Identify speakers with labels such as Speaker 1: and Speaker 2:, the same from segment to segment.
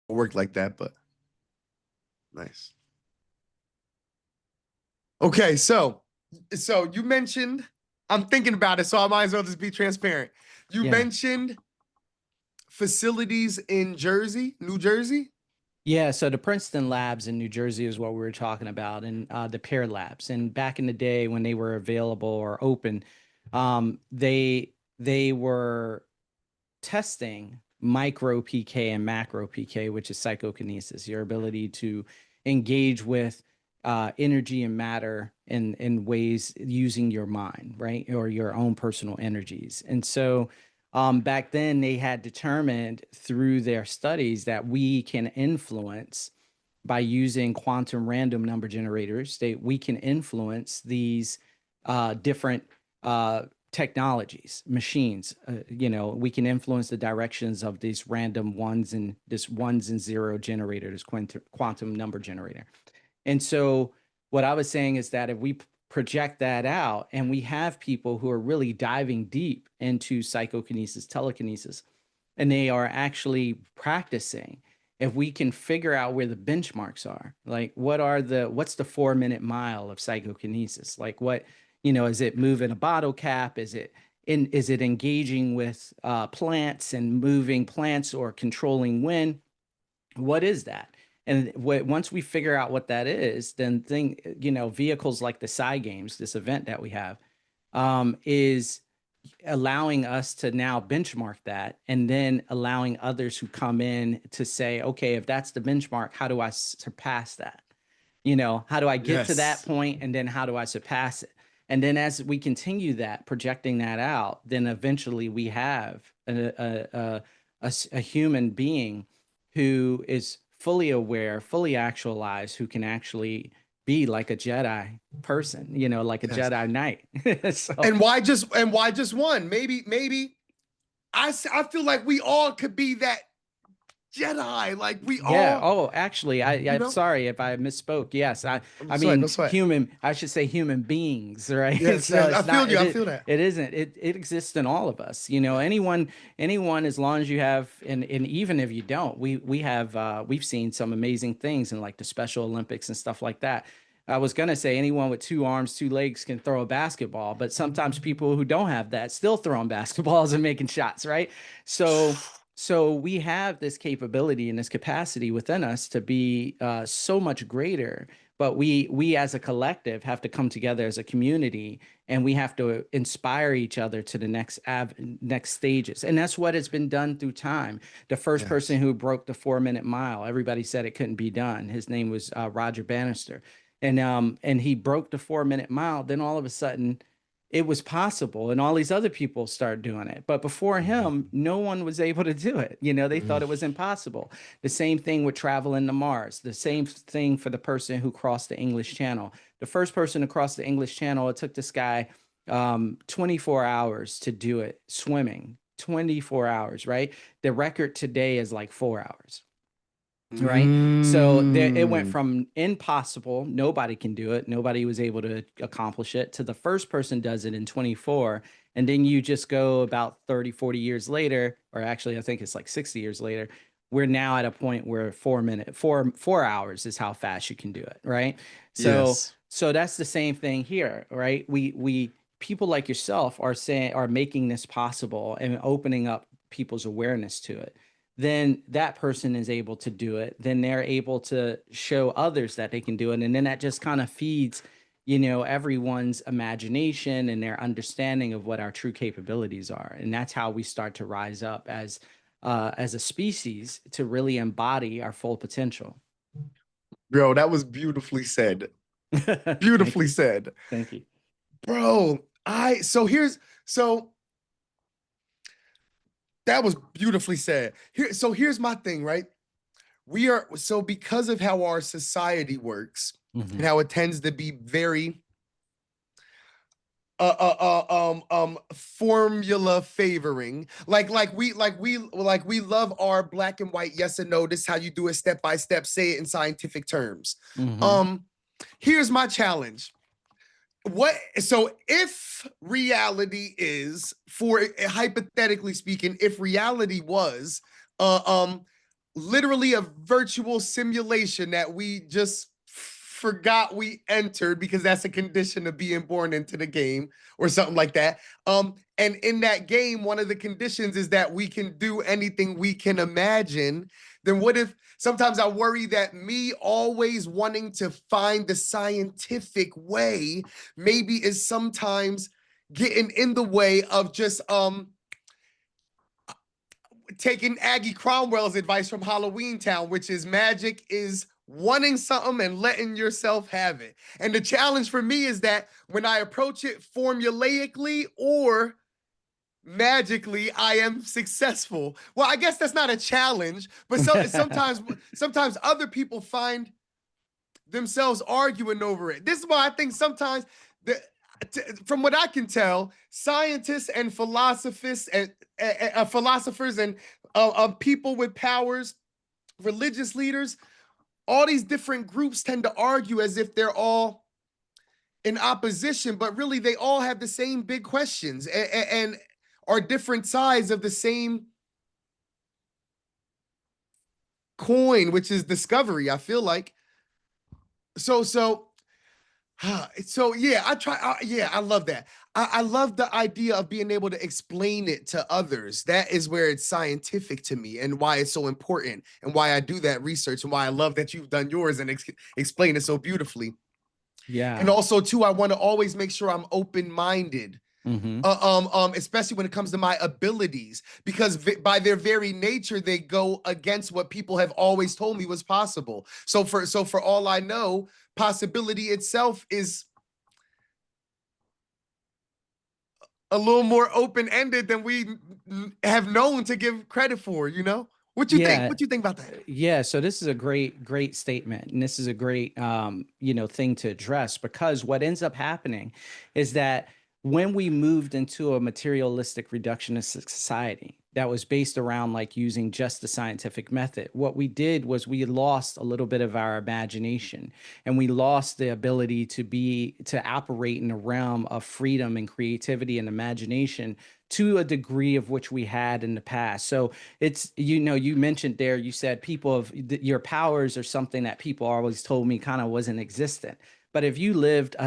Speaker 1: work like that, but nice. Okay, so you mentioned, I'm thinking about it, so I might as well just be transparent. You
Speaker 2: Yeah.
Speaker 1: mentioned facilities in Jersey, New Jersey.
Speaker 2: Yeah, so the Princeton labs in New Jersey is what we were talking about, and the Pear labs. And back in the day when they were available or open, they were testing micro PK and macro PK, which is psychokinesis, your ability to engage with energy and matter in ways using your mind, right? Or your own personal energies. And so back then, they had determined through their studies that we can influence by using quantum random number generators, we can influence these different technologies, machines. We can influence the directions of these random ones and this ones and zero generator, this quantum number generator. And so, what I was saying is that if we project that out and we have people who are really diving deep into psychokinesis, telekinesis, and they are actually practicing, if we can figure out where the benchmarks are, like what's the 4 minute mile of psychokinesis? Like is it moving a bottle cap? Is it engaging with plants and moving plants or controlling wind? What is that? And once we figure out what that is, then vehicles like the PsiGames, this event that we have, is allowing us to now benchmark that, and then allowing others who come in to say, okay, if that's the benchmark, how do I surpass that? How do I get to that
Speaker 1: Yes.
Speaker 2: point, and then how do I surpass it? And then as we continue that, projecting that out, then eventually we have a human being who is fully aware, fully actualized, who can actually be like a Jedi person, like a
Speaker 1: Yes.
Speaker 2: Jedi Knight. So
Speaker 1: And why just one? Maybe I feel like we all could be that Jedi. Like we
Speaker 2: yeah.
Speaker 1: all,
Speaker 2: Oh, actually,
Speaker 1: you
Speaker 2: I'm
Speaker 1: know.
Speaker 2: sorry if I misspoke. Yes,
Speaker 1: I'm
Speaker 2: I
Speaker 1: sweat, no
Speaker 2: mean
Speaker 1: sweat.
Speaker 2: human. I should say human beings, right?
Speaker 1: Yes,
Speaker 2: So
Speaker 1: yes. I
Speaker 2: it's
Speaker 1: feel
Speaker 2: not.
Speaker 1: you. I feel that.
Speaker 2: It isn't. It exists in all of us. Anyone, as long as you have, and even if you don't, we have we've seen some amazing things in like the Special Olympics and stuff like that. I was gonna say anyone with two arms, two legs can throw a basketball, but sometimes people who don't have that still throwing basketballs and making shots, right? So so we have this capability and this capacity within us to be so much greater, but we as a collective have to come together as a community, and we have to inspire each other to the next stages. And that's what has been done through time. The first person
Speaker 1: Yes.
Speaker 2: who broke the 4 minute mile, everybody said it couldn't be done. His name was Roger Bannister, and he broke the 4 minute mile. Then all of a sudden it was possible, and all these other people started doing it, but before him
Speaker 1: Mhm.
Speaker 2: no one was able to do it. They thought it
Speaker 1: Mhm.
Speaker 2: was impossible. The same thing with traveling to Mars, the same thing for the person who crossed the English Channel. The first person to cross the English Channel, it took this guy 24 hours to do it, swimming. 24 hours, right? The record today is like 4 hours, right? So there, it went
Speaker 1: Mm.
Speaker 2: from impossible, nobody can do it, nobody was able to accomplish it, to the first person does it in 24. And then you just go about 30, 40 years later, or actually I think it's like 60 years later, we're now at a point where 4 hours is how fast you can do it, right? So
Speaker 1: Yes.
Speaker 2: so that's the same thing here, right? We people like yourself are making this possible and opening up people's awareness to it. Then that person is able to do it. Then they're able to show others that they can do it. And then that just kind of feeds, everyone's imagination and their understanding of what our true capabilities are. And that's how we start to rise up as a species to really embody our full potential.
Speaker 1: Bro, that was beautifully said.
Speaker 2: Thank
Speaker 1: Beautifully
Speaker 2: you.
Speaker 1: said.
Speaker 2: Thank you.
Speaker 1: Bro, so that was beautifully said. Here's my thing, right? Because of how our society works and
Speaker 2: Hmm.
Speaker 1: how it tends to be very formula favoring, like we love our black and white, yes and no, this is how you do it, step by step, say it in scientific terms.
Speaker 2: Hmm.
Speaker 1: um Here's my challenge. If reality is, for hypothetically speaking, if reality was uh um literally a virtual simulation that we just forgot we entered because that's a condition of being born into the game or something like that. And in that game, one of the conditions is that we can do anything we can imagine. Then what if sometimes I worry that me always wanting to find the scientific way maybe is sometimes getting in the way of just taking Aggie Cromwell's advice from Halloween Town, which is magic is wanting something and letting yourself have it. And the challenge for me is that when I approach it formulaically or magically, I am successful. Well, I guess that's not a challenge, but sometimes other people find themselves arguing over it. This is why I think sometimes the from what I can tell, scientists and philosophers and people with powers, religious leaders, all these different groups tend to argue as if they're all in opposition, but really they all have the same big questions and are different sides of the same coin, which is discovery. I feel like so so yeah, I try. Yeah, I love that. I love the idea of being able to explain it to others. That is where it's scientific to me, and why it's so important, and why I do that research, and why I love that you've done yours and explain it so beautifully. And
Speaker 2: Yeah.
Speaker 1: also, too, I want to always make sure I'm open minded.
Speaker 2: Hmm.
Speaker 1: Especially when it comes to my abilities, because by their very nature, they go against what people have always told me was possible. So for all I know, possibility itself is a little more open-ended than we have known to give credit for, you know? What you think?
Speaker 2: Yeah.
Speaker 1: What you think about that?
Speaker 2: Yeah, so this is a great statement, and this is a great, thing to address, because what ends up happening is that when we moved into a materialistic reductionist society that was based around like using just the scientific method, what we did was we lost a little bit of our imagination, and we lost the ability to operate in a realm of freedom and creativity and imagination to a degree of which we had in the past. So it's, you mentioned there, you said people of your powers are something that people always told me kind of wasn't existent. But if you lived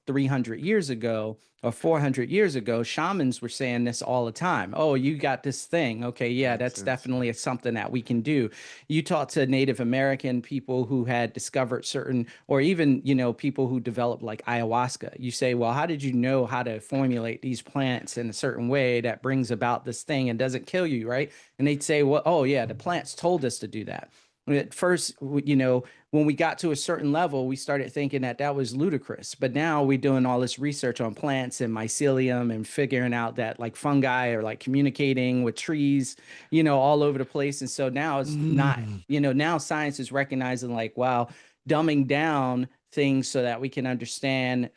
Speaker 2: 300 years ago or 400 years ago, shamans were saying this all the time. Oh, you got this thing. Okay, yeah,
Speaker 1: Makes
Speaker 2: that's
Speaker 1: sense.
Speaker 2: definitely something that we can do. You talk to Native American people who had discovered certain, or even, people who developed like ayahuasca. You say, well, how did you know how to formulate these plants in a certain way that brings about this thing and doesn't kill you, right? And they'd say, well, oh yeah, the plants told us to do that. At first, when we got to a certain level, we started thinking that that was ludicrous. But now we're doing all this research on plants and mycelium and figuring out that like fungi are like communicating with trees, all over the place. And so now it's not,
Speaker 1: Mm.
Speaker 2: now science is recognizing like, wow, dumbing down things so that we can understand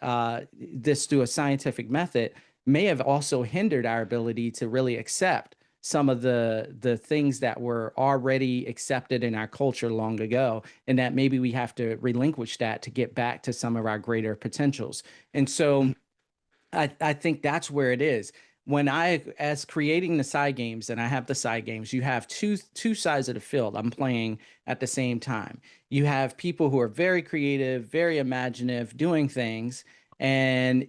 Speaker 2: this through a scientific method may have also hindered our ability to really accept some of the things that were already accepted in our culture long ago, and that maybe we have to relinquish that to get back to some of our greater potentials. And so I think that's where it is. When I, as creating the side games, and I have the side games, you have two sides of the field I'm playing at the same time. You have people who are very creative, very imaginative, doing things, and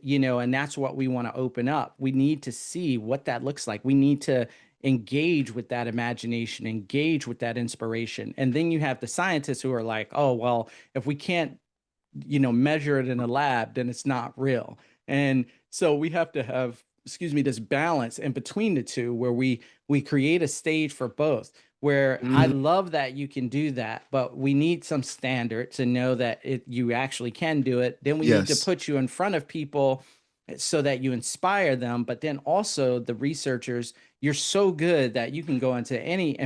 Speaker 2: that's what we want to open up. We need to see what that looks like. We need to engage with that imagination, engage with that inspiration. And then you have the scientists who are like, oh, well, if we can't measure it in a lab, then it's not real. And so we have to have, excuse me, this balance in between the two where we create a stage for both. Where I
Speaker 1: Mm.
Speaker 2: love that you can do that, but we need some standard to know that you actually can do it. Then we need to
Speaker 1: Yes.
Speaker 2: put you in front of people so that you inspire them, but then also the researchers, you're so good that you can go in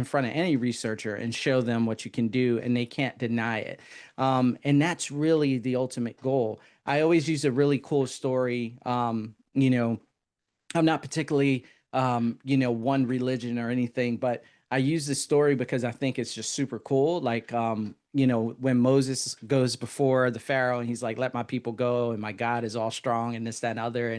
Speaker 2: front of any researcher and show them what you can do, and they can't deny it. And that's really the ultimate goal. I always use a really cool story. I'm not particularly, one religion or anything, but I use this story because I think it's just super cool. Like, you know, when Moses goes before the Pharaoh and he's like, let my people go, and my God is all strong and this, that, and other.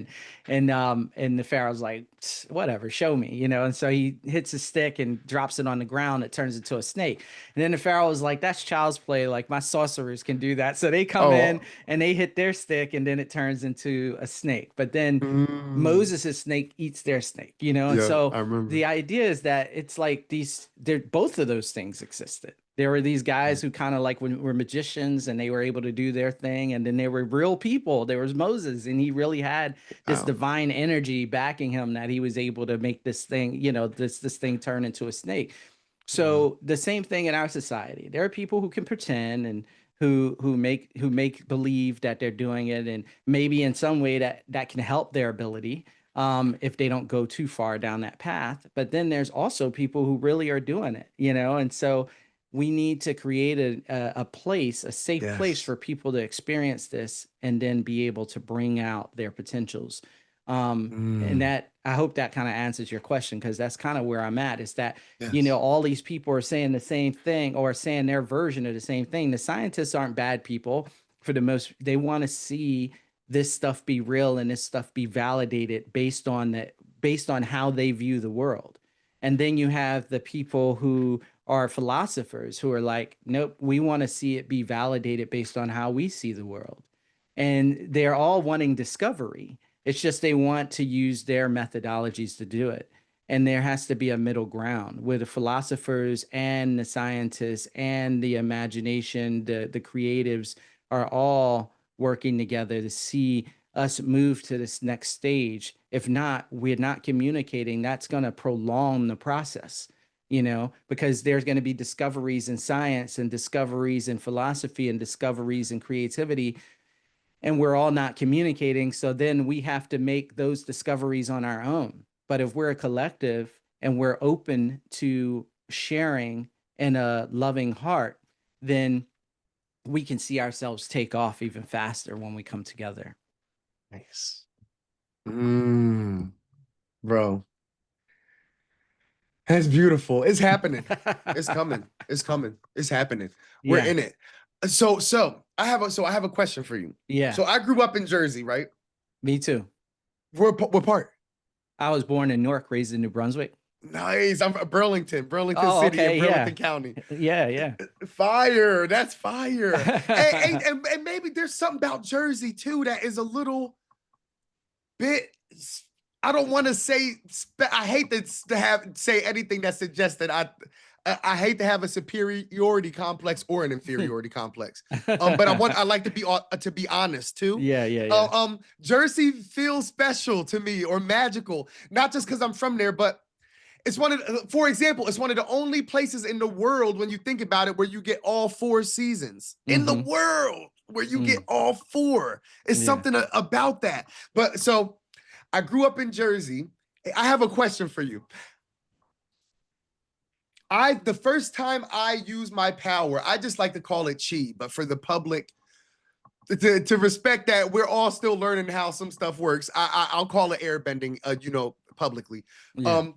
Speaker 2: And the Pharaoh's like, whatever, show me, you know. And so he hits a stick and drops it on the ground. It turns into a snake. And then the Pharaoh is like, that's child's play. Like my sorcerers can do that. So they come in
Speaker 1: Oh,
Speaker 2: and they hit their stick and then it turns into a snake. But then
Speaker 1: mm,
Speaker 2: Moses' snake eats their snake, you know? And
Speaker 1: yeah,
Speaker 2: so
Speaker 1: I remember.
Speaker 2: the idea is that it's like they're both of those things existed. There were these guys who kind of like were magicians and they were able to do their thing. And then there were real people. There was Moses, and he really had this
Speaker 1: Wow.
Speaker 2: divine energy backing him that he was able to make this thing, you know, this thing turn into a snake.
Speaker 1: Wow.
Speaker 2: So the same thing in our society. There are people who can pretend and who make believe that they're doing it, and maybe in some way that can help their ability, if they don't go too far down that path. But then there's also people who really are doing it, you know, and so we need to create a place, a safe place
Speaker 1: Yes.
Speaker 2: for people to experience this and then be able to bring out their potentials. And
Speaker 1: Mm,
Speaker 2: that, I hope that kind of answers your question, because that's kind of where I'm at, is that, you know,
Speaker 1: yes.
Speaker 2: all these people are saying the same thing or saying their version of the same thing. The scientists aren't bad people for the most. They want to see this stuff be real and this stuff be validated based on how they view the world. And then you have the people who are philosophers who are like, nope, we want to see it be validated based on how we see the world. And they're all wanting discovery. It's just they want to use their methodologies to do it. And there has to be a middle ground where the philosophers and the scientists and the imagination, the creatives are all working together to see us move to this next stage. If not, we're not communicating. That's going to prolong the process, you know, because there's going to be discoveries in science and discoveries in philosophy and discoveries in creativity, and we're all not communicating. So then we have to make those discoveries on our own. But if we're a collective and we're open to sharing in a loving heart, then we can see ourselves take off even faster when we come together.
Speaker 1: Nice. Mm, bro, that's beautiful. It's happening. It's coming. It's coming. It's happening. We're
Speaker 2: Yeah,
Speaker 1: in it. So I have a question for you.
Speaker 2: yeah,
Speaker 1: So I grew up in Jersey, right?
Speaker 2: me too.
Speaker 1: What part?
Speaker 2: I was born in Newark, raised in New Brunswick.
Speaker 1: Nice. I'm from Burlington, Burlington
Speaker 2: Oh,
Speaker 1: City in
Speaker 2: okay,
Speaker 1: Burlington
Speaker 2: yeah,
Speaker 1: County.
Speaker 2: yeah, yeah.
Speaker 1: Fire. That's fire. And maybe there's something about Jersey too that is a little bit. I don't want to say. I hate to have say anything that suggests that I hate to have a superiority complex or an inferiority complex. But I like to be honest too.
Speaker 2: Yeah, yeah, yeah.
Speaker 1: Jersey feels special to me or magical, not just because I'm from there, but it's for example, it's one of the only places in the world when you think about it where you get all four seasons in the
Speaker 2: Mm-hmm.
Speaker 1: world where you get
Speaker 2: Mm,
Speaker 1: all four. It's
Speaker 2: yeah.
Speaker 1: something about that. But so I grew up in Jersey. I have a question for you. The first time I used my power, I just like to call it chi, but for the public to respect that we're all still learning how some stuff works. I'll call it airbending, publicly.
Speaker 2: Yeah.
Speaker 1: Um,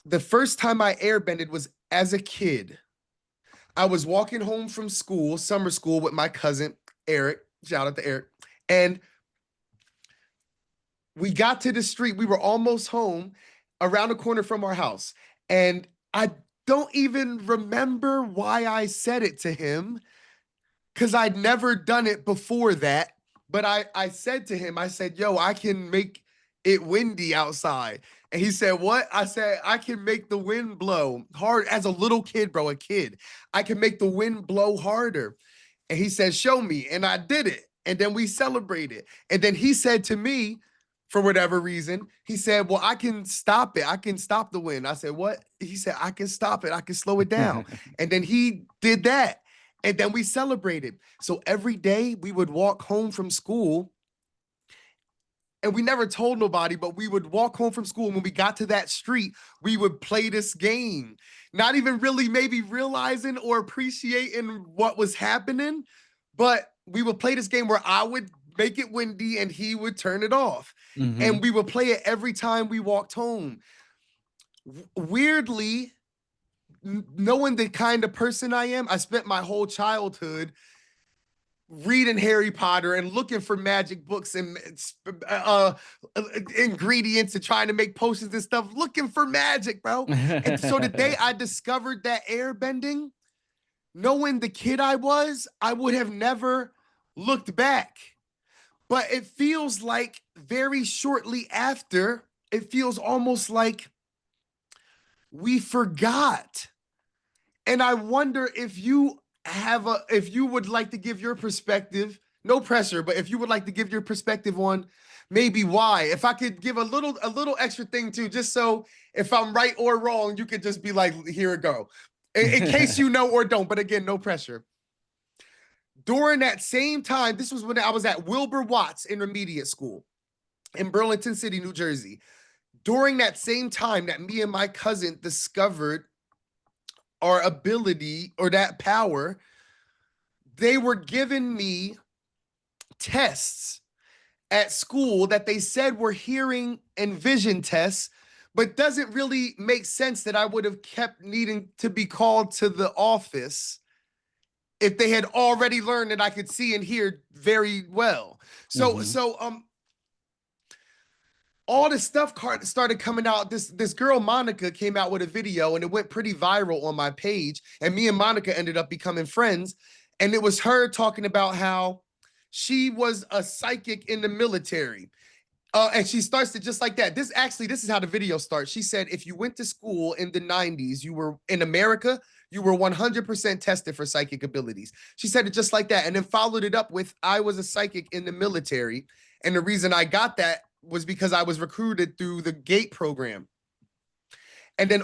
Speaker 1: the first time I airbended was as a kid. I was walking home from school, summer school, with my cousin Eric. Shout out to Eric. And we got to the street. We were almost home, around the corner from our house. And I don't even remember why I said it to him because I'd never done it before that. But I said to him, I said, yo, I can make it windy outside. And he said, what? I said, I can make the wind blow hard as a little kid, bro, a kid. I can make the wind blow harder. And he said, show me. And I did it. And then we celebrated. And then he said to me, for whatever reason, he said, well, I can stop it. I can stop the wind. I said, what? He said, I can stop it. I can slow it down. And then he did that. And then we celebrated. So every day we would walk home from school, and we never told nobody, but we would walk home from school. And when we got to that street, we would play this game, not even really maybe realizing or appreciating what was happening. But we would play this game where I would make it windy and he would turn it off.
Speaker 2: Mm-hmm.
Speaker 1: And we would play it every time we walked home. Weirdly, knowing the kind of person I am, I spent my whole childhood reading Harry Potter and looking for magic books and uh, ingredients and trying to make potions and stuff, looking for magic, bro. And so the day I discovered that airbending, knowing the kid I was, I would have never looked back. But it feels like very shortly after, it feels almost like we forgot. And I wonder if if you would like to give your perspective, no pressure, but if you would like to give your perspective on maybe why. If I could give a little extra thing too, just so if I'm right or wrong, you could just be like, here it go. In case you know or don't, but again, no pressure. During that same time, this was when I was at Wilbur Watts Intermediate School in Burlington City, New Jersey. During that same time that me and my cousin discovered our ability or that power, they were giving me tests at school that they said were hearing and vision tests, but doesn't really make sense that I would have kept needing to be called to the office if they had already learned that I could see and hear very well. All this stuff started coming out. This girl Monica came out with a video and it went pretty viral on my page, and me and Monica ended up becoming friends. And it was her talking about how she was a psychic in the military. And she starts it just like that. This is how the video starts. She said, if you went to school in the 90s, you were in America, you were 100% tested for psychic abilities. She said it just like that, and then followed it up with, I was a psychic in the military. And the reason I got that was because I was recruited through the GATE program. And then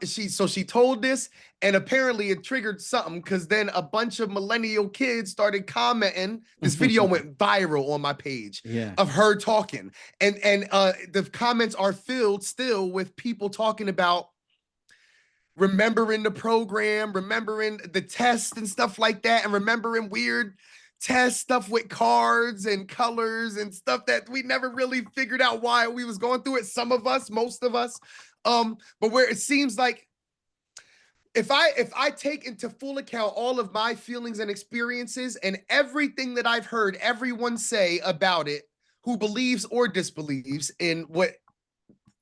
Speaker 1: she told this, and apparently it triggered something, because then a bunch of millennial kids started commenting. This video went viral on my page of her talking. And the comments are filled still with people talking about remembering the program, remembering the tests and stuff like that, and remembering weird test stuff with cards and colors and stuff that we never really figured out why we was going through it. Some of us, most of us. But where it seems like if I take into full account all of my feelings and experiences and everything that I've heard everyone say about it, who believes or disbelieves in what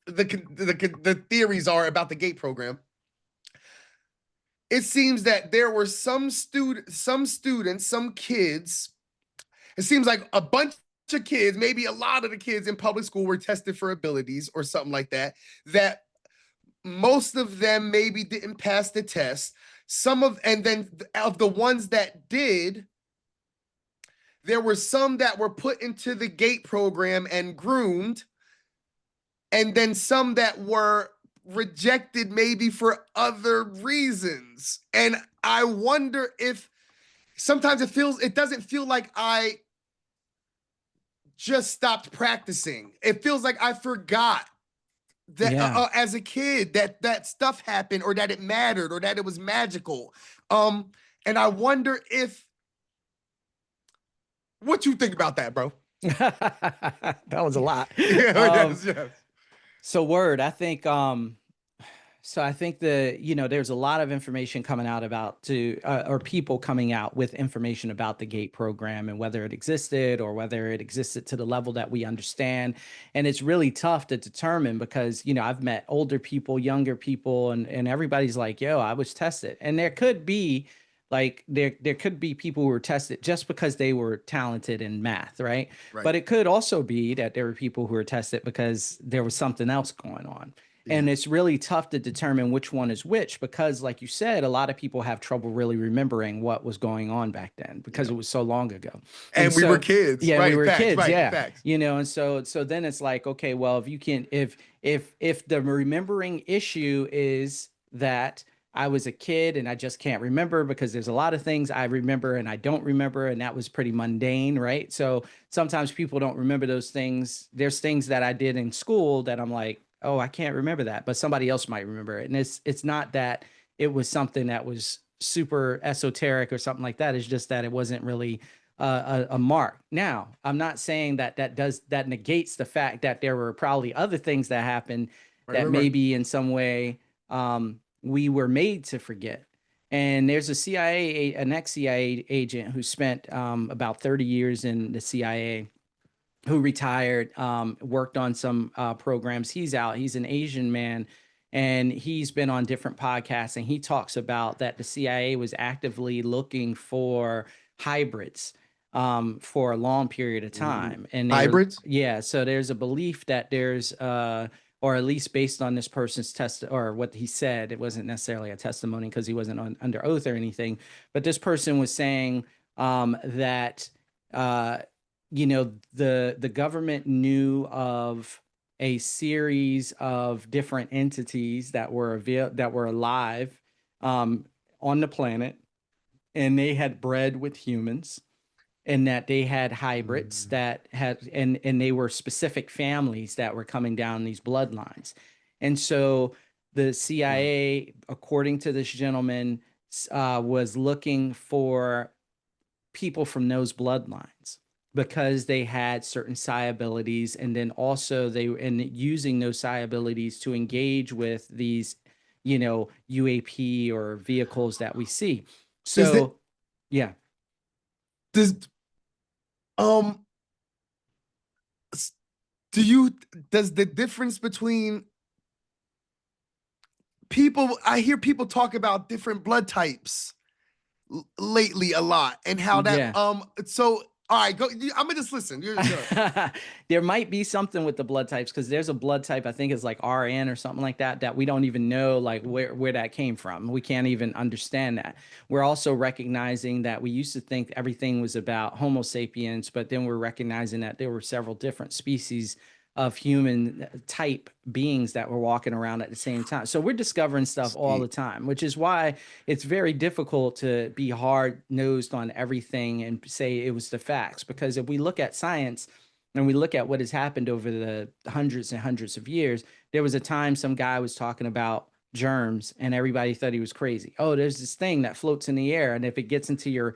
Speaker 1: the theories are about the GATE program, it seems that there were some students, some kids. It seems like a bunch of kids, maybe a lot of the kids in public school were tested for abilities or something like that, that most of them maybe didn't pass the test. And then of the ones that did, there were some that were put into the GATE program and groomed, and then some that were rejected maybe for other reasons. And I wonder if sometimes it doesn't feel like I just stopped practicing. It feels like I forgot that as a kid that stuff happened, or that it mattered, or that it was magical. And I wonder what you think about that, bro.
Speaker 2: That was a lot.
Speaker 1: Yes.
Speaker 2: So word, I think there's a lot of information coming out about or people coming out with information about the GATE program and whether it existed or whether it existed to the level that we understand. And it's really tough to determine because, I've met older people, younger people, and everybody's like, yo, I was tested. And there could be there could be people who were tested just because they were talented in math, right? But it could also be that there were people who were tested because there was something else going on. And it's really tough to determine which one is which, because like you said, a lot of people have trouble really remembering what was going on back then because it was so long ago.
Speaker 1: And we were kids.
Speaker 2: Yeah, we were kids.
Speaker 1: Right,
Speaker 2: yeah.
Speaker 1: Facts.
Speaker 2: And so then it's like, okay, well, if the remembering issue is that I was a kid and I just can't remember because there's a lot of things I remember and I don't remember, and that was pretty mundane, right? So sometimes people don't remember those things. There's things that I did in school that I'm like, oh, I can't remember that, but somebody else might remember it. And it's not that it was something that was super esoteric or something like that. It's just that it wasn't really a mark. Now, I'm not saying that negates the fact that there were probably other things that happened that maybe in some way we were made to forget. And there's an ex-CIA agent who spent about 30 years in the CIA, who retired, worked on some programs. He's out. He's an Asian man, and he's been on different podcasts. And he talks about that the CIA was actively looking for hybrids for a long period of time. And they were,
Speaker 1: Hybrids?
Speaker 2: yeah. So there's a belief that there's, or at least based on this person's test or what he said, it wasn't necessarily a testimony because he wasn't under oath or anything. But this person was saying that. The government knew of a series of different entities that were alive on the planet, and they had bred with humans, and that they had hybrids that had and they were specific families that were coming down these bloodlines. And so the CIA, according to this gentleman, was looking for people from those bloodlines because they had certain psi abilities, and then also using those psi abilities to engage with these, UAP or vehicles that we see. So, yeah.
Speaker 1: Does um does the difference between people, I hear people talk about different blood types lately a lot, and how that
Speaker 2: Yeah.
Speaker 1: so all right, go. I'm gonna just listen. You're good.
Speaker 2: There might be something with the blood types, because there's a blood type, I think it's like RN or something like that, that we don't even know like where that came from. We can't even understand that. We're also recognizing that we used to think everything was about Homo sapiens, but then we're recognizing that there were several different species of human type beings that were walking around at the same time. So we're discovering stuff all the time, which is why it's very difficult to be hard nosed on everything and say it was the facts. Because if we look at science and we look at what has happened over the hundreds and hundreds of years, there was a time some guy was talking about germs and everybody thought he was crazy. Oh, there's this thing that floats in the air, and if it gets into your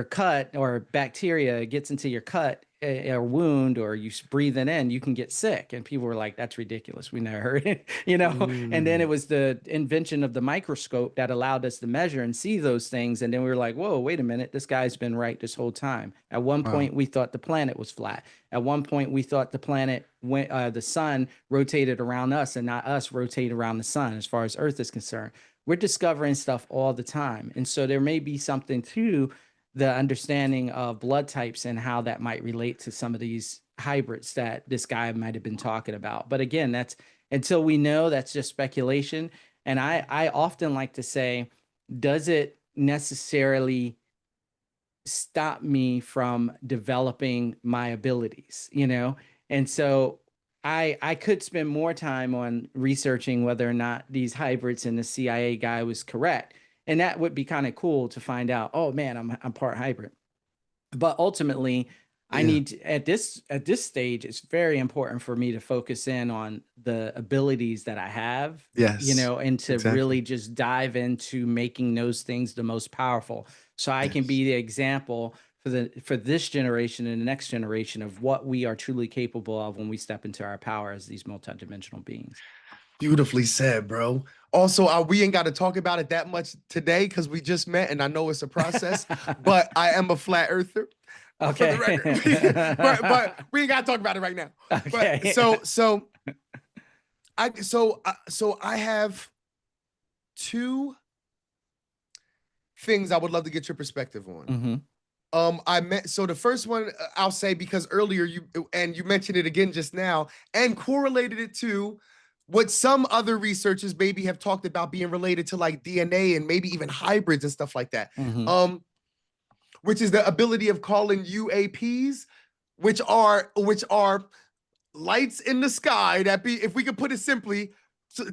Speaker 2: cut, or bacteria gets into your cut or wound, or you breathe it in, you can get sick. And people were like, that's ridiculous. We never heard it, And then it was the invention of the microscope that allowed us to measure and see those things. And then we were like, whoa, wait a minute, this guy's been right this whole time. At one point, we thought the planet was flat. At one point, we thought the planet went, the sun rotated around us and not us rotate around the sun, as far as Earth is concerned. We're discovering stuff all the time. And so there may be something to the understanding of blood types and how that might relate to some of these hybrids that this guy might have been talking about. But again, that's, until we know, that's just speculation. And I often like to say, does it necessarily stop me from developing my abilities, And so I could spend more time on researching whether or not these hybrids and the CIA guy was correct. And that would be kind of cool to find out, oh man, I'm part hybrid. But ultimately, I need to, at this stage, it's very important for me to focus in on the abilities that I have, and to really just dive into making those things the most powerful. So I can be the example for this generation and the next generation of what we are truly capable of when we step into our power as these multidimensional beings.
Speaker 1: Beautifully said, bro. Also, we ain't got to talk about it that much today because we just met, and I know it's a process. But I am a flat earther, for the record. but we ain't got to talk about it right now.
Speaker 2: Okay.
Speaker 1: But so I have two things I would love to get your perspective on. So the first one I'll say, because earlier you mentioned it again just now and correlated it to what some other researchers maybe have talked about being related to like DNA and maybe even hybrids and stuff like that. Which is the ability of calling UAPs, which are lights in the sky that be, if we could put it simply,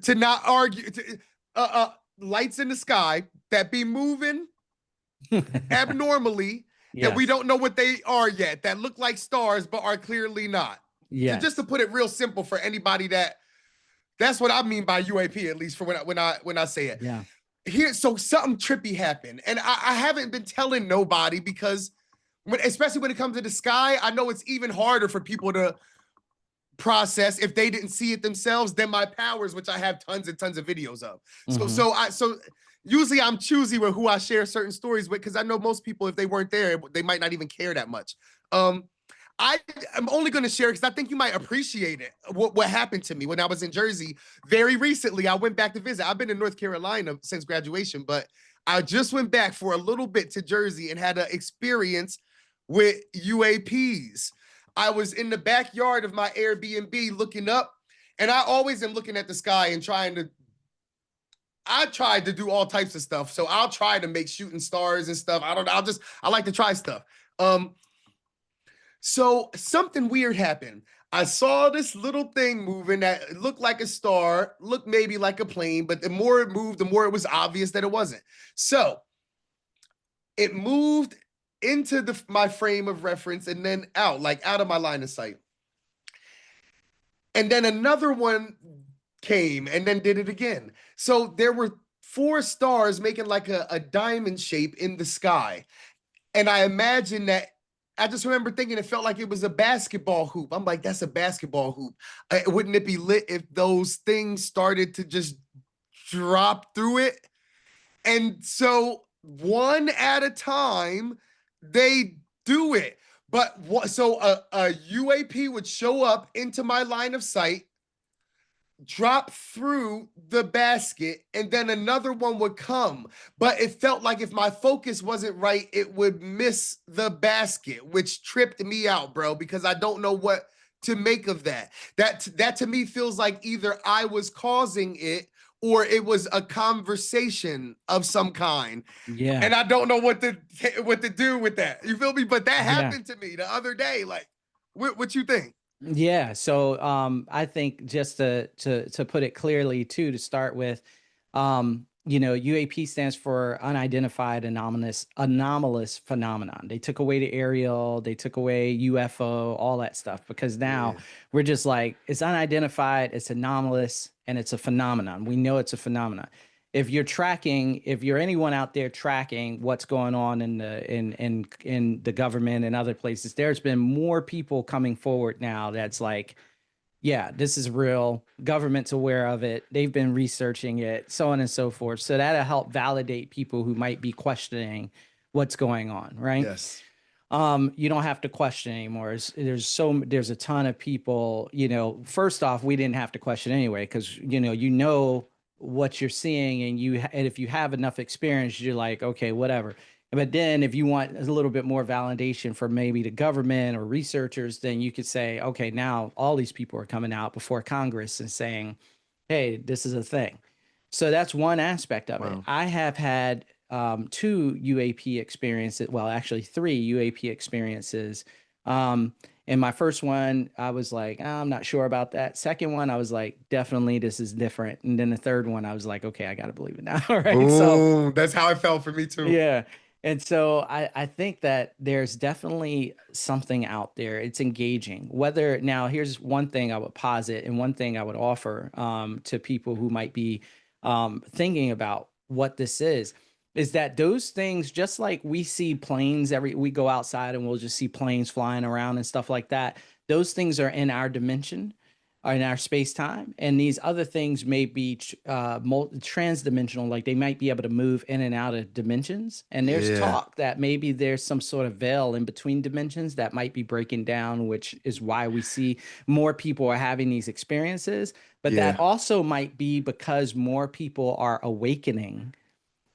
Speaker 1: to not argue, lights in the sky that be moving abnormally. That we don't know what they are yet, that look like stars but are clearly not. Yeah. So just to put it real simple for anybody, that's what I mean by UAP, at least for when I say it.
Speaker 2: Yeah.
Speaker 1: Here, so something trippy happened, and I haven't been telling nobody because especially when it comes to the sky, I know it's even harder for people to process. If they didn't see it themselves, then my powers, which I have tons and tons of videos of. So usually I'm choosy with who I share certain stories with, because I know most people, if they weren't there, they might not even care that much. I am only going to share because I think you might appreciate it. What happened to me when I was in Jersey very recently. I went back to visit. I've been in North Carolina since graduation, but I just went back for a little bit to Jersey and had an experience with UAPs. I was in the backyard of my Airbnb looking up, and I always am looking at the sky and I tried to do all types of stuff. So I'll try to make shooting stars and stuff. I don't know. I like to try stuff. So something weird happened. I saw this little thing moving that looked like a star, looked maybe like a plane, but the more it moved, the more it was obvious that it wasn't. So it moved into my frame of reference and then out of my line of sight. And then another one came and then did it again. So there were 4 stars making like a diamond shape in the sky. And I imagine that I just remember thinking it felt like it was a basketball hoop. I'm like, that's a basketball hoop. Wouldn't it be lit if those things started to just drop through it? And so one at a time, they do it. But so a UAP would show up into my line of sight, drop through the basket, and then another one would come. But it felt like if my focus wasn't right, it would miss the basket, which tripped me out, bro, because I don't know what to make of that. That to me feels like either I was causing it or it was a conversation of some kind.
Speaker 2: Yeah.
Speaker 1: And I don't know what to do with that. You feel me? But that
Speaker 2: Yeah.
Speaker 1: happened to me the other day. Like, what you think?
Speaker 2: Yeah, so I think just to put it clearly too, to start with, UAP stands for unidentified anomalous phenomenon. They took away the aerial, they took away UFO, all that stuff, because now we're just like, it's unidentified, it's anomalous, and it's a phenomenon. We know it's a phenomenon. If you're anyone out there tracking what's going on in the government and other places, there's been more people coming forward now that's like, yeah, this is real. Government's aware of it. They've been researching it, so on and so forth. So that'll help validate people who might be questioning what's going on, right?
Speaker 1: Yes.
Speaker 2: You don't have to question anymore. There's a ton of people, first off, we didn't have to question anyway, because what you're seeing, and if you have enough experience, you're like, okay, whatever. But then if you want a little bit more validation from maybe the government or researchers, then you could say, okay, now all these people are coming out before Congress and saying, hey, this is a thing. So that's one aspect of it. I have had 2 UAP experiences, well, actually 3 UAP experiences. And my first one, I was like, I'm not sure about that. Second one, I was like, definitely this is different. And then the third one, I was like, okay, I got to believe it now. Right.
Speaker 1: Ooh,
Speaker 2: so
Speaker 1: that's how it felt for me too.
Speaker 2: yeah. And so I think that there's definitely something out there. It's engaging. Here's one thing I would posit and one thing I would offer to people who might be thinking about what this is that those things, just like we see planes we go outside and we'll just see planes flying around and stuff like that. Those things are in our dimension, are in our space time. And these other things may be transdimensional, like they might be able to move in and out of dimensions. And there's talk that maybe there's some sort of veil in between dimensions that might be breaking down, which is why we see more people are having these experiences. But that also might be because more people are awakening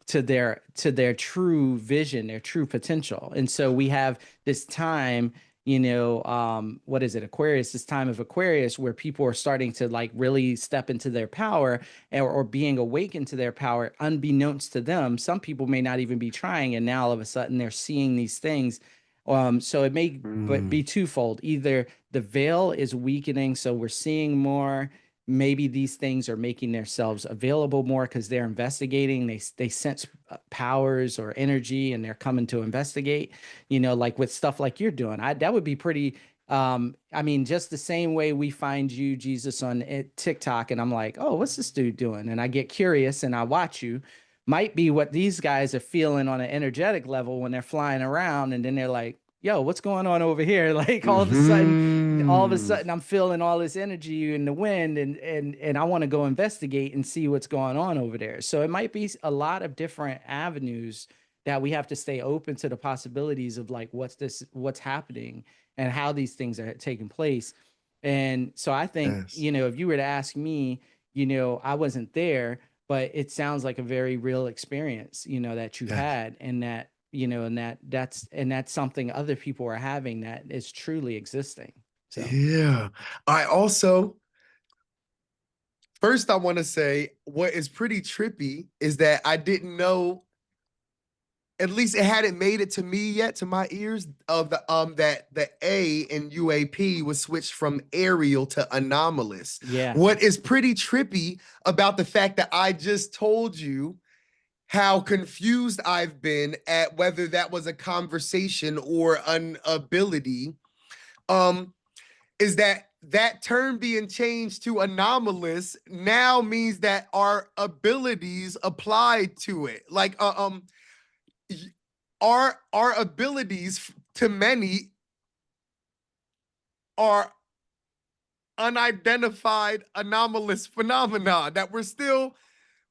Speaker 2: to their true vision, their true potential. And so we have this time, what is it, Aquarius, this time of Aquarius, where people are starting to like really step into their power or being awakened to their power unbeknownst to them. Some people may not even be trying, and now all of a sudden they're seeing these things. So it may be twofold. Either the veil is weakening, so we're seeing more. Maybe these things are making themselves available more because they're investigating. They sense powers or energy, and they're coming to investigate. Like with stuff like you're doing, that would be pretty. Just the same way we find you, Jesus, on TikTok, and I'm like, oh, what's this dude doing? And I get curious and I watch you. Might be what these guys are feeling on an energetic level when they're flying around, and then they're like, yo, what's going on over here? Like all of a
Speaker 1: Hmm.
Speaker 2: sudden I'm feeling all this energy in the wind, and I want to go investigate and see what's going on over there. So it might be a lot of different avenues that we have to stay open to the possibilities of like what's happening and how these things are taking place. And so I think,
Speaker 1: Yes.
Speaker 2: if you were to ask me, I wasn't there, but it sounds like a very real experience, that you
Speaker 1: Yes.
Speaker 2: had, and that, that's something other people are having that is truly existing. So
Speaker 1: Yeah. I also, first, I want to say what is pretty trippy is that I didn't know, at least it hadn't made it to me yet, to my ears, of the that the A in UAP was switched from aerial to anomalous.
Speaker 2: yeah,
Speaker 1: What is pretty trippy about the fact that I just told you how confused I've been at whether that was a conversation or an ability, um, is that that term being changed to anomalous now means that our abilities apply to it. Like our abilities to many are unidentified anomalous phenomena that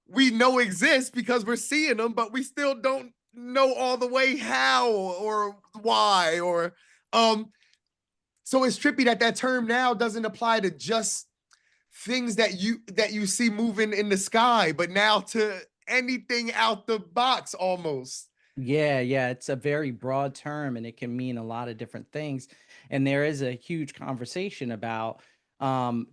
Speaker 1: we know exist because we're seeing them, but we still don't know all the way how or why or um so it's trippy that that term now doesn't apply to just things that you see moving in the sky, but now to anything out the box almost.
Speaker 2: yeah, it's a very broad term and it can mean a lot of different things. And there is a huge conversation about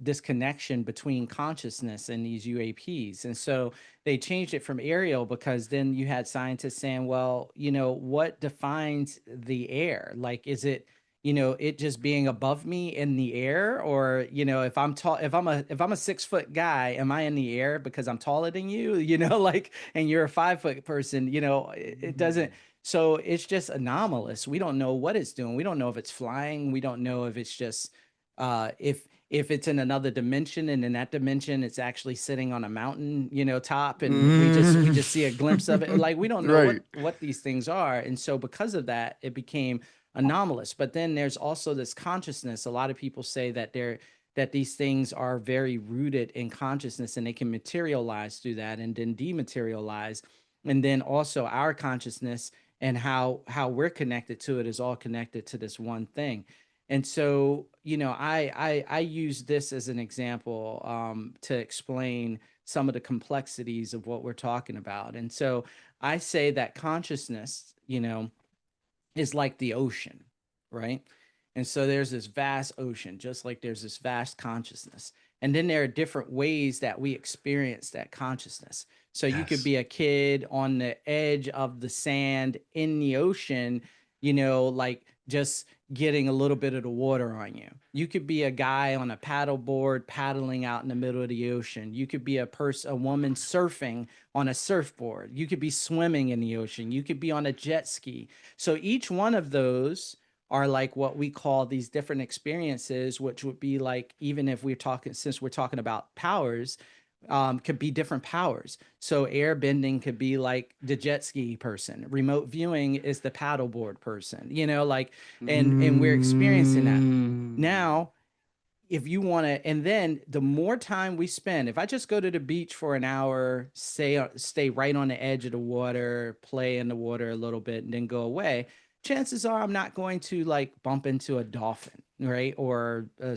Speaker 2: this connection between consciousness and these UAPs. And so they changed it from aerial because then you had scientists saying, well, what defines the air? Like, is it, it just being above me in the air? Or, if I'm tall, if I'm a 6 foot guy, am I in the air because I'm taller than you? Like, and you're a 5 foot person, it doesn't. So it's just anomalous. We don't know what it's doing. We don't know if it's flying. We don't know if it's just if it's in another dimension, and in that dimension it's actually sitting on a mountain, top, and we just see a glimpse of it. Like, we don't know
Speaker 1: Right.
Speaker 2: what these things are. And so because of that, it became anomalous. But then there's also this consciousness. A lot of people say that these things are very rooted in consciousness, and they can materialize through that and then dematerialize. And then also our consciousness and how we're connected to it is all connected to this one thing. And so, I use this as an example to explain some of the complexities of what we're talking about. And so I say that consciousness, is like the ocean, right? And so there's this vast ocean, just like there's this vast consciousness. And then there are different ways that we experience that consciousness. So you could
Speaker 1: Yes.
Speaker 2: be a kid on the edge of the sand in the ocean, like just getting a little bit of the water on you. You could be a guy on a paddle board paddling out in the middle of the ocean. You could be a woman surfing on a surfboard. You could be swimming in the ocean. You could be on a jet ski. So each one of those are like what we call these different experiences, which would be like, even if we're talking, since we're talking about powers, could be different powers. So air bending could be like the jet ski person. Remote viewing is the paddleboard person, like, and we're experiencing that.
Speaker 1: Mm.
Speaker 2: Now, if you want to, and then the more time we spend, if I just go to the beach for an hour, stay right on the edge of the water, play in the water a little bit, and then go away, chances are I'm not going to like bump into a dolphin, right? Or some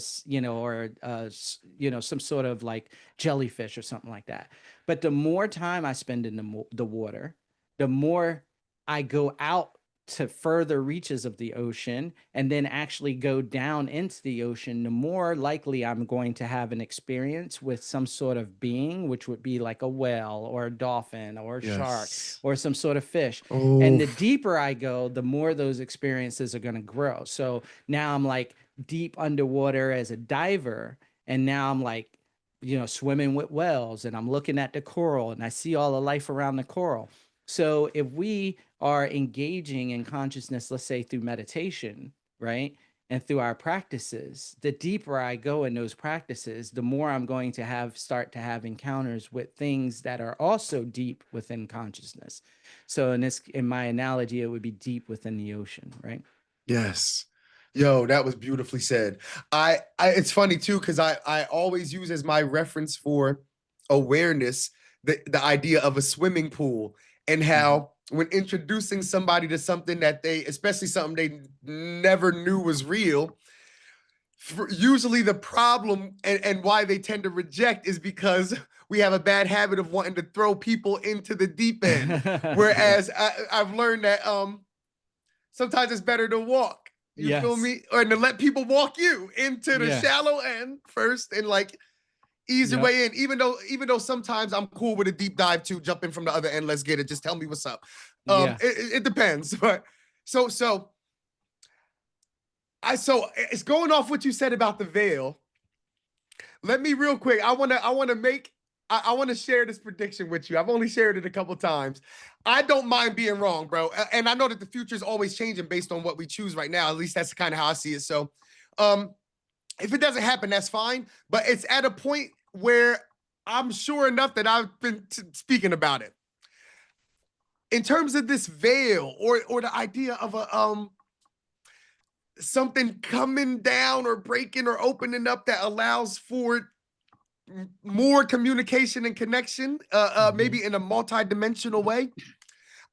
Speaker 2: sort of like jellyfish or something like that. But the more time I spend in the water, the more I go out to further reaches of the ocean and then actually go down into the ocean, the more likely I'm going to have an experience with some sort of being, which would be like a whale or a dolphin or a shark
Speaker 1: Yes.
Speaker 2: or some sort of fish. And
Speaker 1: Oh.
Speaker 2: the deeper I go, the more those experiences are going to grow. So now I'm like deep underwater as a diver. And now I'm like, swimming with whales, and I'm looking at the coral and I see all the life around the coral. So if we are engaging in consciousness, let's say through meditation, right? And through our practices, the deeper I go in those practices, the more I'm going to start to have encounters with things that are also deep within consciousness. So in my analogy, it would be deep within the ocean, right?
Speaker 1: Yes. Yo, that was beautifully said. It's funny too, because I always use as my reference for awareness the idea of a swimming pool and
Speaker 2: Mhm.
Speaker 1: how when introducing somebody to something that they, especially something they never knew was real, usually the problem and why they tend to reject is because we have a bad habit of wanting to throw people into the deep end.
Speaker 2: Yeah.
Speaker 1: Whereas I've learned that sometimes it's better to walk. You feel
Speaker 2: Yes.
Speaker 1: me? Or to let people walk you into the
Speaker 2: Yeah.
Speaker 1: shallow end first and like ease your
Speaker 2: Yep.
Speaker 1: way in. Even though sometimes I'm cool with a deep dive too, jump in from the other end. Let's get it. Just tell me what's up.
Speaker 2: Yeah.
Speaker 1: It depends. But so it's going off what you said about the veil. Let me real quick. I want to share this prediction with you. I've only shared it a couple times. I don't mind being wrong, bro. And I know that the future is always changing based on what we choose right now. At least that's kind of how I see it. So, um, if it doesn't happen, that's fine. But it's at a point where I'm sure enough that I've been speaking about it. In terms of this veil or the idea of a something coming down or breaking or opening up that allows for more communication and connection,
Speaker 2: Mhm.
Speaker 1: maybe in a multi-dimensional way.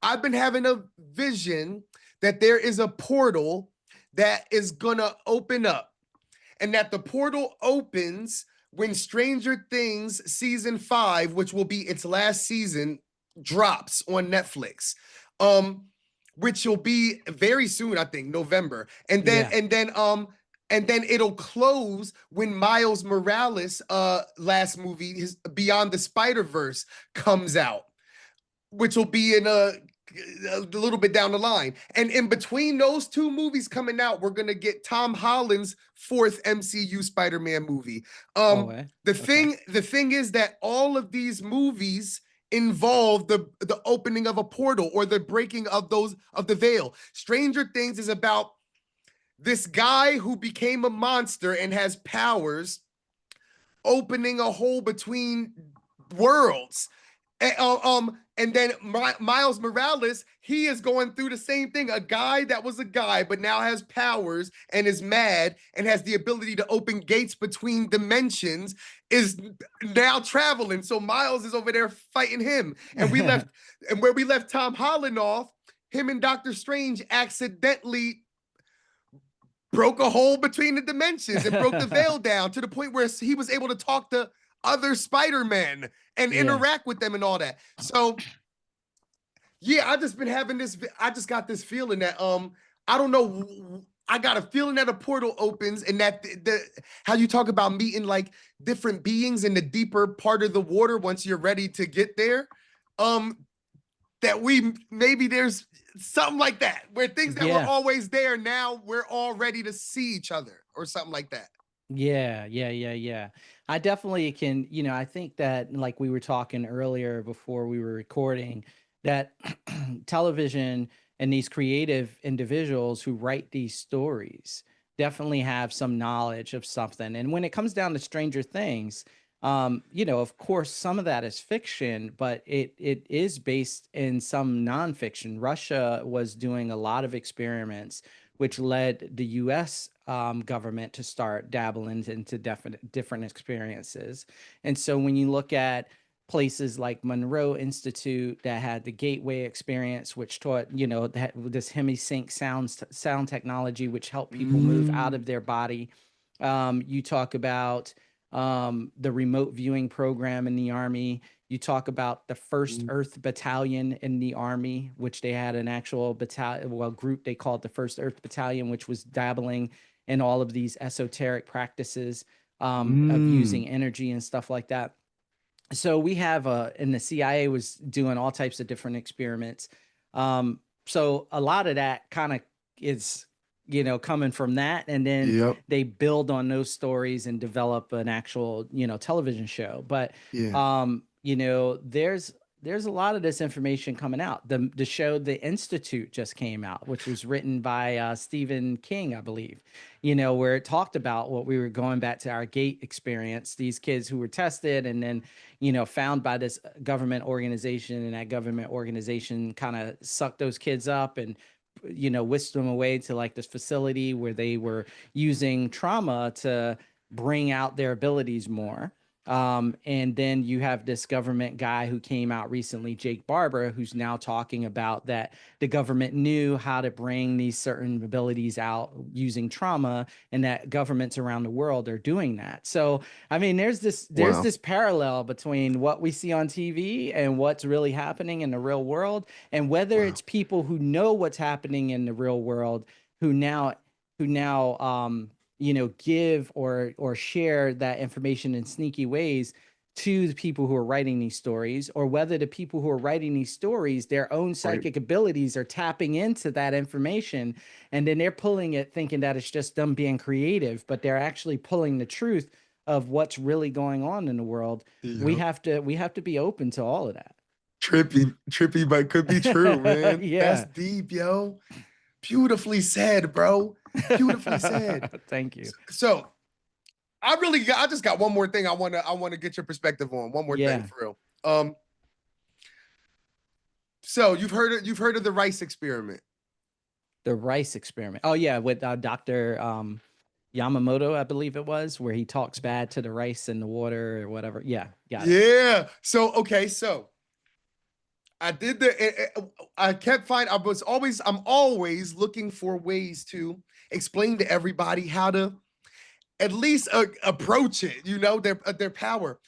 Speaker 1: I've been having a vision that there is a portal that is gonna open up, and that the portal opens when Stranger Things season 5, which will be its last season, drops on Netflix. Um, which will be very soon, I think, November. And then
Speaker 2: Yeah.
Speaker 1: and then it'll close when Miles Morales last movie, his Beyond the Spider-Verse, comes out, which will be in a little bit down the line. And in between those two movies coming out, we're gonna get Tom Holland's fourth MCU Spider-Man movie.
Speaker 2: Oh, eh? Okay.
Speaker 1: The thing is that all of these movies involve the opening of a portal or the breaking of those of the veil. Stranger Things is about this guy who became a monster and has powers opening a hole between worlds. And then Miles Morales, he is going through the same thing. A guy that was a guy, but now has powers and is mad and has the ability to open gates between dimensions, is now traveling. So Miles is over there fighting him. And where we left Tom Holland off, him and Doctor Strange accidentally broke a hole between the dimensions and broke the veil down to the point where he was able to talk to other Spider-Men and
Speaker 2: Yeah.
Speaker 1: interact with them and all that. So yeah, I just been having this. I just got this feeling that I don't know. I got a feeling that a portal opens and that how you talk about meeting like different beings in the deeper part of the water once you're ready to get there. Um, that we maybe there's something like that where things that were
Speaker 2: Yeah.
Speaker 1: always there now we're all ready to see each other or something like that.
Speaker 2: Yeah, yeah, yeah, yeah. I definitely can, I think that like we were talking earlier before we were recording, that television and these creative individuals who write these stories definitely have some knowledge of something. And when it comes down to Stranger Things, of course, some of that is fiction, but it is based in some nonfiction. Russia was doing a lot of experiments which led the U.S. Government to start dabbling into different experiences. And so when you look at places like Monroe Institute that had the Gateway experience, which taught, this hemisync sound technology, which helped people move out
Speaker 1: Mm.
Speaker 2: of their body. You talk about the remote viewing program in the Army. You talk about the First
Speaker 1: Mm.
Speaker 2: Earth Battalion in the Army, which they had an actual group they called the First Earth Battalion, which was dabbling in all of these esoteric practices of
Speaker 1: Mm.
Speaker 2: using energy and stuff like that. So we have, and the CIA was doing all types of different experiments. So a lot of that kind of is, coming from that. And then
Speaker 1: Yep.
Speaker 2: they build on those stories and develop an actual, television show. But,
Speaker 1: Yeah.
Speaker 2: there's a lot of this information coming out. The show The Institute just came out, which was written by Stephen King, I believe, where it talked about what we were going back to our gate experience, these kids who were tested and then, found by this government organization, and that government organization kind of sucked those kids up and whisked them away to like this facility where they were using trauma to bring out their abilities more. And then you have this government guy who came out recently, Jake Barber, who's now talking about that the government knew how to bring these certain abilities out using trauma, and that governments around the world are doing that. So, I mean, there's
Speaker 1: Wow.
Speaker 2: this parallel between what we see on TV and what's really happening in the real world, and whether
Speaker 1: Wow.
Speaker 2: it's people who know what's happening in the real world who now give or share that information in sneaky ways to the people who are writing these stories, or whether the people who are writing these stories, their own
Speaker 1: Right.
Speaker 2: psychic abilities are tapping into that information, and then they're pulling it thinking that it's just them being creative, but they're actually pulling the truth of what's really going on in the world. We
Speaker 1: Yep.
Speaker 2: have to be open to all of that.
Speaker 1: Trippy, but could be true, man. That's
Speaker 2: Yeah.
Speaker 1: deep, yo. Beautifully said, bro. Beautifully said.
Speaker 2: Thank you.
Speaker 1: So I just got one more thing I wanna get your perspective on. One more thing
Speaker 2: Yeah.
Speaker 1: for real. So you've heard of the rice experiment.
Speaker 2: The rice experiment. Oh yeah, with Dr. Yamamoto, I believe it was, where he talks bad to the rice in the water or whatever. Yeah, got it.
Speaker 1: Yeah. So okay, so I did I kept finding I'm always looking for ways to explain to everybody how to at least approach it, their power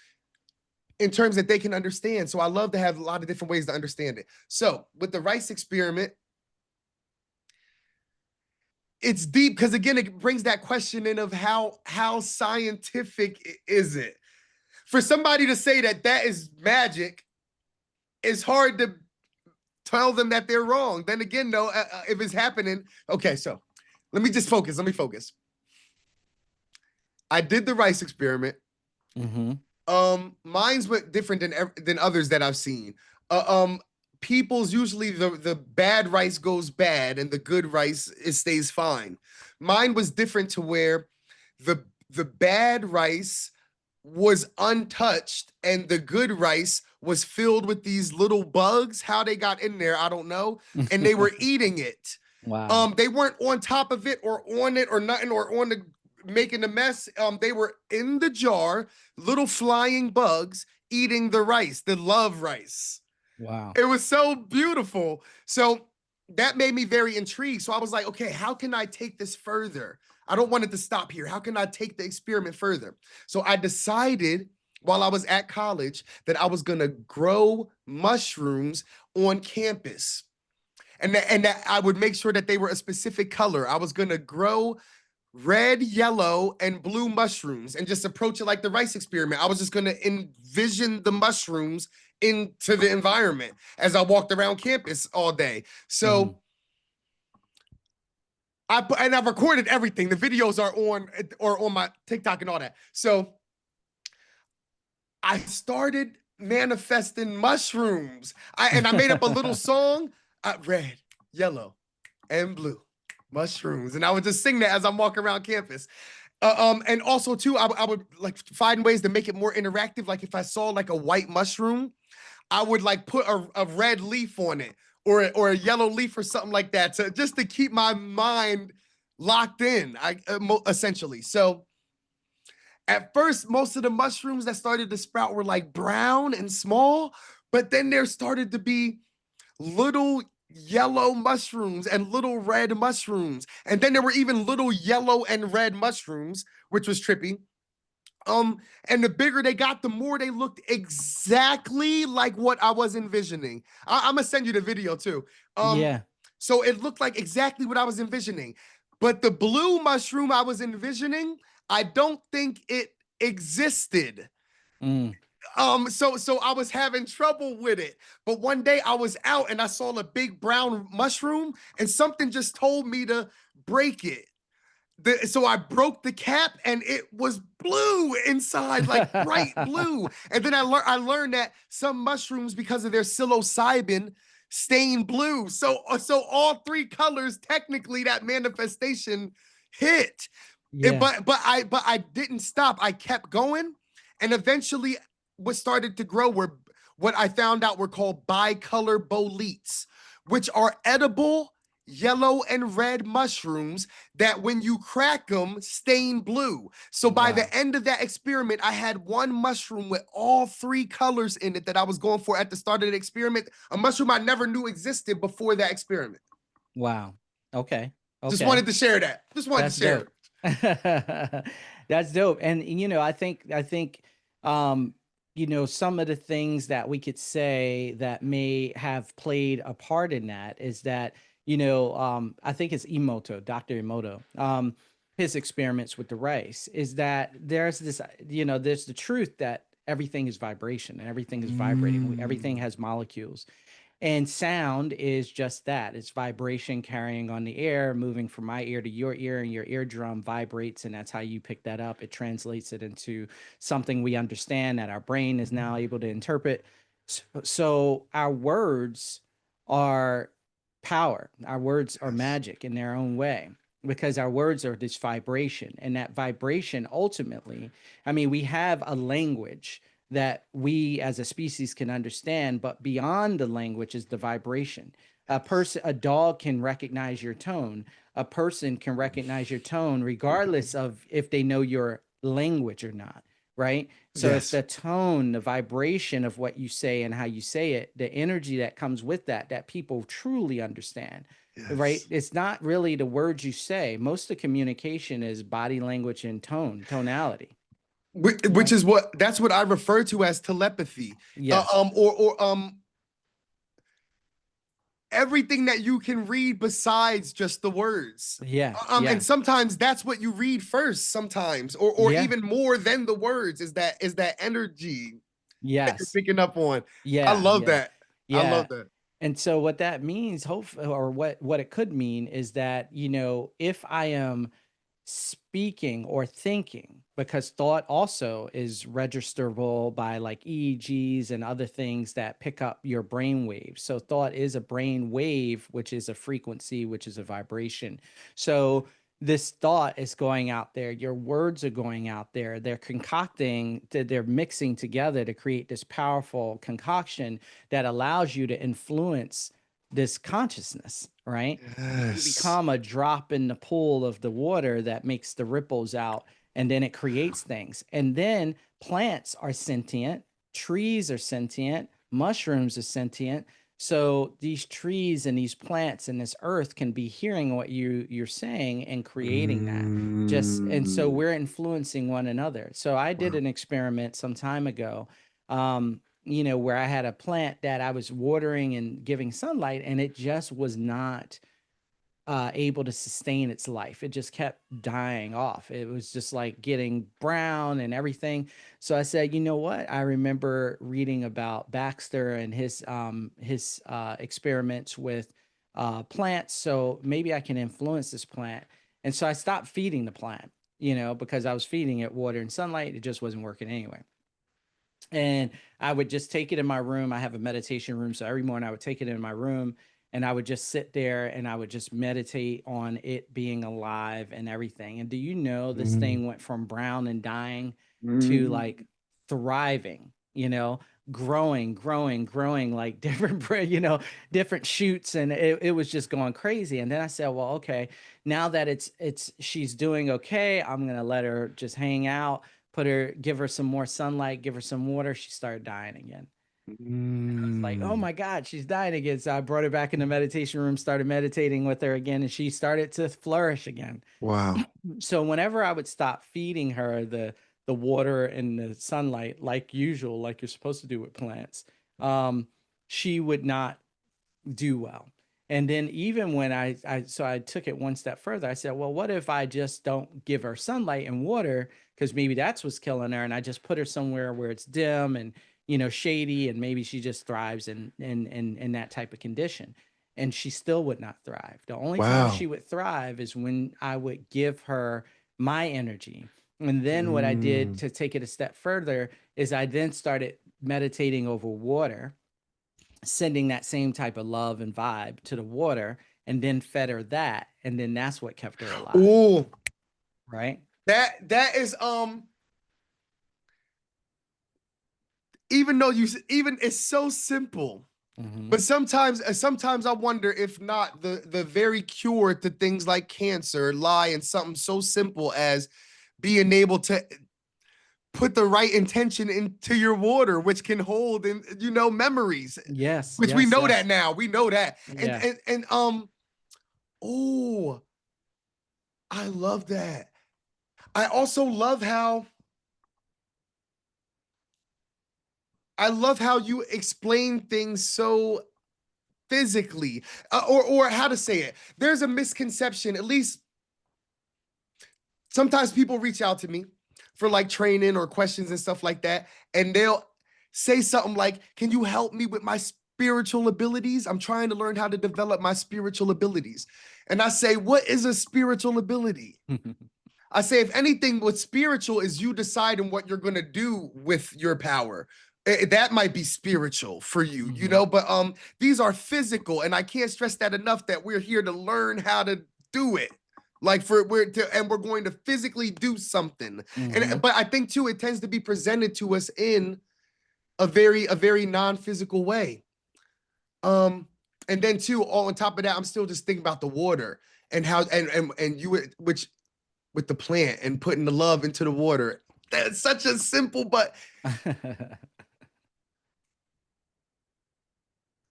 Speaker 1: in terms that they can understand. So I love to have a lot of different ways to understand it. So with the rice experiment, it's deep because again, it brings that question in of how scientific is it? For somebody to say that is magic, it's hard to tell them that they're wrong. Then again, though, if it's happening, okay. So let me just focus. Let me focus. I did the rice experiment.
Speaker 2: Mm-hmm.
Speaker 1: Mine's different than others that I've seen. People's usually the bad rice goes bad and the good rice it stays fine. Mine was different to where the bad rice was untouched and the good rice was filled with these little bugs. How they got in there, I don't know. And they were eating it.
Speaker 2: Wow.
Speaker 1: They weren't on top of it or on it or nothing or on the making a mess. They were in the jar, little flying bugs eating the rice, the love rice.
Speaker 2: Wow.
Speaker 1: It was so beautiful. So that made me very intrigued. So I was like, okay, how can I take this further? I don't want it to stop here. How can I take the experiment further? So I decided while I was at college that I was going to grow mushrooms on campus. And that I would make sure that they were a specific color. I was going to grow red, yellow, and blue mushrooms and just approach it like the rice experiment. I was just going to envision the mushrooms into the environment as I walked around campus all day. So I've recorded everything. The videos are on my TikTok and all that. So I started manifesting mushrooms. I made up a little song, red, yellow, and blue mushrooms, and I would just sing that as I'm walking around campus. And also too, I would like find ways to make it more interactive. Like if I saw like a white mushroom, I would like put a red leaf on it or a yellow leaf or something like that to just to keep my mind locked in. Essentially. So at first, most of the mushrooms that started to sprout were like brown and small, but then there started to be little yellow mushrooms and little red mushrooms. And then there were even little yellow and red mushrooms, which was trippy. And the bigger they got, the more they looked exactly like what I was envisioning. I'm gonna send you the video too.
Speaker 2: Yeah.
Speaker 1: So it looked like exactly what I was envisioning. But the blue mushroom I was envisioning, I don't think it existed.
Speaker 2: Mm.
Speaker 1: So I was having trouble with it. But one day I was out and I saw a big brown mushroom, and something just told me to break it. So I broke the cap and it was blue inside, like bright blue. And then I learned that some mushrooms, because of their psilocybin, stain blue. So all three colors, technically, that manifestation hit.
Speaker 2: Yeah.
Speaker 1: But I didn't stop. I kept going, and eventually, what started to grow were what I found out were called bicolor boletes, which are edible yellow and red mushrooms that when you crack them stain blue. So by
Speaker 2: Wow.
Speaker 1: the end of that experiment, I had one mushroom with all three colors in it that I was going for at the start of the experiment, a mushroom I never knew existed before that experiment.
Speaker 2: Wow. Okay.
Speaker 1: Just
Speaker 2: Okay.
Speaker 1: wanted to share that. Just wanted to
Speaker 2: That's
Speaker 1: share
Speaker 2: dope.
Speaker 1: it.
Speaker 2: That's dope. And I think um some of the things that we could say that may have played a part in that is that, I think it's Emoto, Dr. Emoto. His experiments with the rice is that there's this, there's the truth that everything is vibration and everything is vibrating. Everything has molecules. And sound is just that. It's vibration carrying on the air, moving from my ear to your ear, and your eardrum vibrates, and that's how you pick that up. It translates it into something we understand that our brain is now able to interpret. So our words are power. Our words are
Speaker 1: Yes.
Speaker 2: magic in their own way because our words are this vibration. And that vibration ultimately, I mean, we have a language that we as a species can understand, but beyond the language is the vibration. A dog can recognize your tone. A person can recognize your tone regardless of if they know your language or not, right? So if
Speaker 1: Yes.
Speaker 2: the tone, the vibration of what you say and how you say it, the energy that comes with that, that people truly understand, right?
Speaker 1: Yes.
Speaker 2: It's not really the words you say. Most of communication is body language and tonality,
Speaker 1: Which
Speaker 2: right?
Speaker 1: is that's what I refer to as telepathy.
Speaker 2: Yes.
Speaker 1: Or everything that you can read besides just the words.
Speaker 2: Yeah.
Speaker 1: And
Speaker 2: Yeah.
Speaker 1: sometimes that's what you read first, sometimes, or
Speaker 2: Yeah.
Speaker 1: even more than the words is that energy that you're
Speaker 2: Yes.
Speaker 1: picking up on. I
Speaker 2: Yeah.
Speaker 1: love
Speaker 2: Yeah.
Speaker 1: that. I
Speaker 2: Yeah.
Speaker 1: love that.
Speaker 2: And so what that means, hopefully, or what it could mean is that, if I am speaking or thinking, because thought also is registerable by like EEGs and other things that pick up your brain waves. So thought is a brain wave, which is a frequency, which is a vibration. So this thought is going out there, your words are going out there, they're concocting, they're mixing together to create this powerful concoction that allows you to influence this consciousness, right? You
Speaker 1: Yes.
Speaker 2: become a drop in the pool of the water that makes the ripples out, and then it creates things. And then plants are sentient, trees are sentient, mushrooms are sentient. So these trees and these plants and this earth can be hearing what you're saying and creating that. Just and so
Speaker 1: Mm.
Speaker 2: we're influencing one another. So I did
Speaker 1: Wow.
Speaker 2: an experiment some time ago, where I had a plant that I was watering and giving sunlight, and it just was not able to sustain its life. It just kept dying off. It was just like getting brown and everything. So I said, you know what? I remember reading about Baxter and his experiments with plants. So maybe I can influence this plant. And so I stopped feeding the plant, because I was feeding it water and sunlight. It just wasn't working anyway. And I would just take it in my room. I have a meditation room. So every morning I would take it in my room and I would just sit there and I would just meditate on it being alive and everything. And do you know this
Speaker 1: Mm.
Speaker 2: thing went from brown and dying to
Speaker 1: Mm.
Speaker 2: like thriving, growing like different, different shoots. And it was just going crazy. And then I said, well, okay, now that she's doing okay, I'm going to let her just hang out, give her some more sunlight, give her some water. She started dying again. I was like, oh
Speaker 1: Mm.
Speaker 2: my God, she's dying again. So I brought her back in the meditation room, started meditating with her again, and she started to flourish again.
Speaker 1: Wow.
Speaker 2: So whenever I would stop feeding her the water and the sunlight like usual, like you're supposed to do with plants, she would not do well. And then even when I took it one step further, I said, well, what if I just don't give her sunlight and water? Because maybe that's what's killing her. And I just put her somewhere where it's dim and, shady, and maybe she just thrives in that type of condition. And she still would not thrive. The only time
Speaker 1: Wow.
Speaker 2: she would thrive is when I would give her my energy. And then what I did
Speaker 1: Mm.
Speaker 2: to take it a step further is I then started meditating over water, sending that same type of love and vibe to the water, and then fed her that, and then that's what kept her alive,
Speaker 1: Oh,
Speaker 2: right?
Speaker 1: that is even though even it's so simple,
Speaker 2: Hmm.
Speaker 1: But sometimes I wonder if not the very cure to things like cancer lie in something so simple as being able to put the right intention into your water, which can hold and memories,
Speaker 2: Yes,
Speaker 1: which we
Speaker 2: yes,
Speaker 1: know that
Speaker 2: yes.
Speaker 1: now. We know that. And
Speaker 2: Yeah.
Speaker 1: oh, I love that. I also love how you explain things so physically, or how to say it. There's a misconception, at least sometimes people reach out to me for like training or questions and stuff like that, and they'll say something like, "Can you help me with my spiritual abilities? I'm trying to learn how to develop my spiritual abilities." And I say, "What is a spiritual ability?" I say, if anything, what's spiritual is you deciding what you're gonna do with your power. That might be spiritual for you,
Speaker 2: Hmm.
Speaker 1: but these are physical, and I can't stress that enough that we're here to learn how to do it. Like we're going to physically do something. And
Speaker 2: Hmm.
Speaker 1: but I think too, it tends to be presented to us in a very non-physical way. Um, and then too, all on top of that, I'm still just thinking about the water and how and you which with the plant and putting the love into the water. That's such a simple, but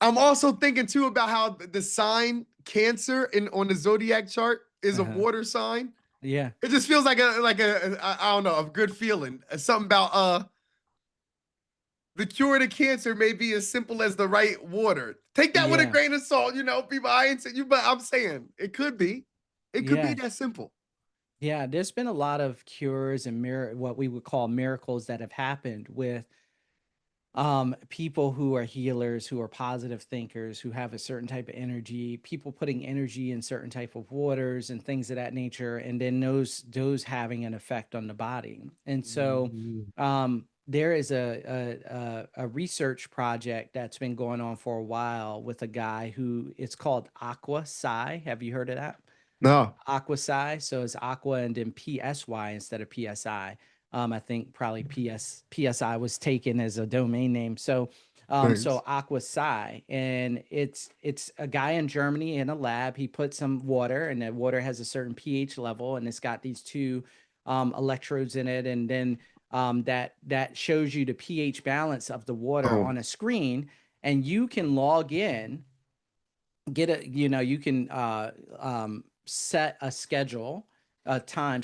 Speaker 1: I'm also thinking too about how the sign Cancer in on the zodiac chart is a
Speaker 2: Uh-huh.
Speaker 1: water sign.
Speaker 2: Yeah.
Speaker 1: It just feels like I don't know, a good feeling. Something about the cure to cancer may be as simple as the right water. Take that with a
Speaker 2: Yeah.
Speaker 1: grain of salt, people. I ain't saying you, but I'm saying it could be. It could be
Speaker 2: Yeah.
Speaker 1: that simple.
Speaker 2: Yeah. There's been a lot of cures and what we would call miracles that have happened with people who are healers, who are positive thinkers, who have a certain type of energy, people putting energy in certain type of waters and things of that nature, and then those having an effect on the body. And so
Speaker 1: Mhm.
Speaker 2: there is a research project that's been going on for a while with a guy who, it's called Aqua Psi. Have you heard of that?
Speaker 1: No,
Speaker 2: Aqua Psi. So it's Aqua and then PSY instead of PSI. I think probably PSI was taken as a domain name. So
Speaker 1: thanks.
Speaker 2: Aqua Psi, and it's a guy in Germany in a lab. He put some water, and the water has a certain pH level, and it's got these two electrodes in it, and then that shows you the pH balance of the water
Speaker 1: Oh,
Speaker 2: on a screen, and you can log in, get a you can set a schedule a time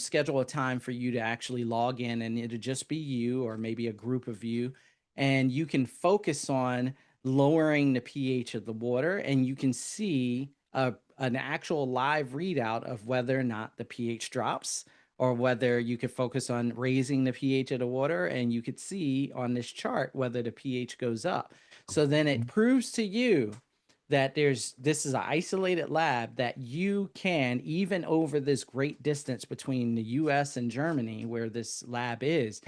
Speaker 2: for you to actually log in, and it'll just be you or maybe a group of you, and you can focus on lowering the pH of the water, and you can see an actual live readout of whether or not the pH drops, or whether you could focus on raising the pH of the water, and you could see on this chart whether the pH goes up. So then it proves to you that this is an isolated lab, that you can, even over this great distance between the US and Germany where this lab is,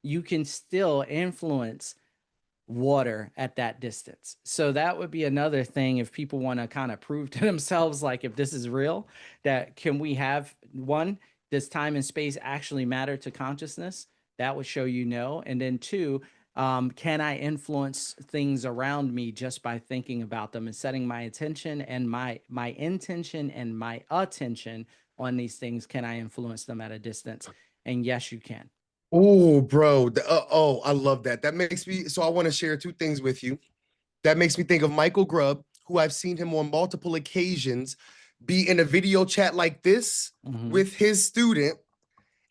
Speaker 2: you can still influence water at that distance. So that would be another thing, if people want to kind of prove to themselves, like, if this is real, that can we have one, does time and space actually matter to consciousness? That would show you no. And then two, can I influence things around me just by thinking about them and setting my attention and my intention and my attention on these things? Can I influence them at a distance? And yes, you can.
Speaker 1: oh, bro. I love that. That makes me. So I want to share two things with you. That makes me think of Michael Grubb, who I've seen him on multiple occasions be in a video chat like this
Speaker 2: Hmm.
Speaker 1: with his student,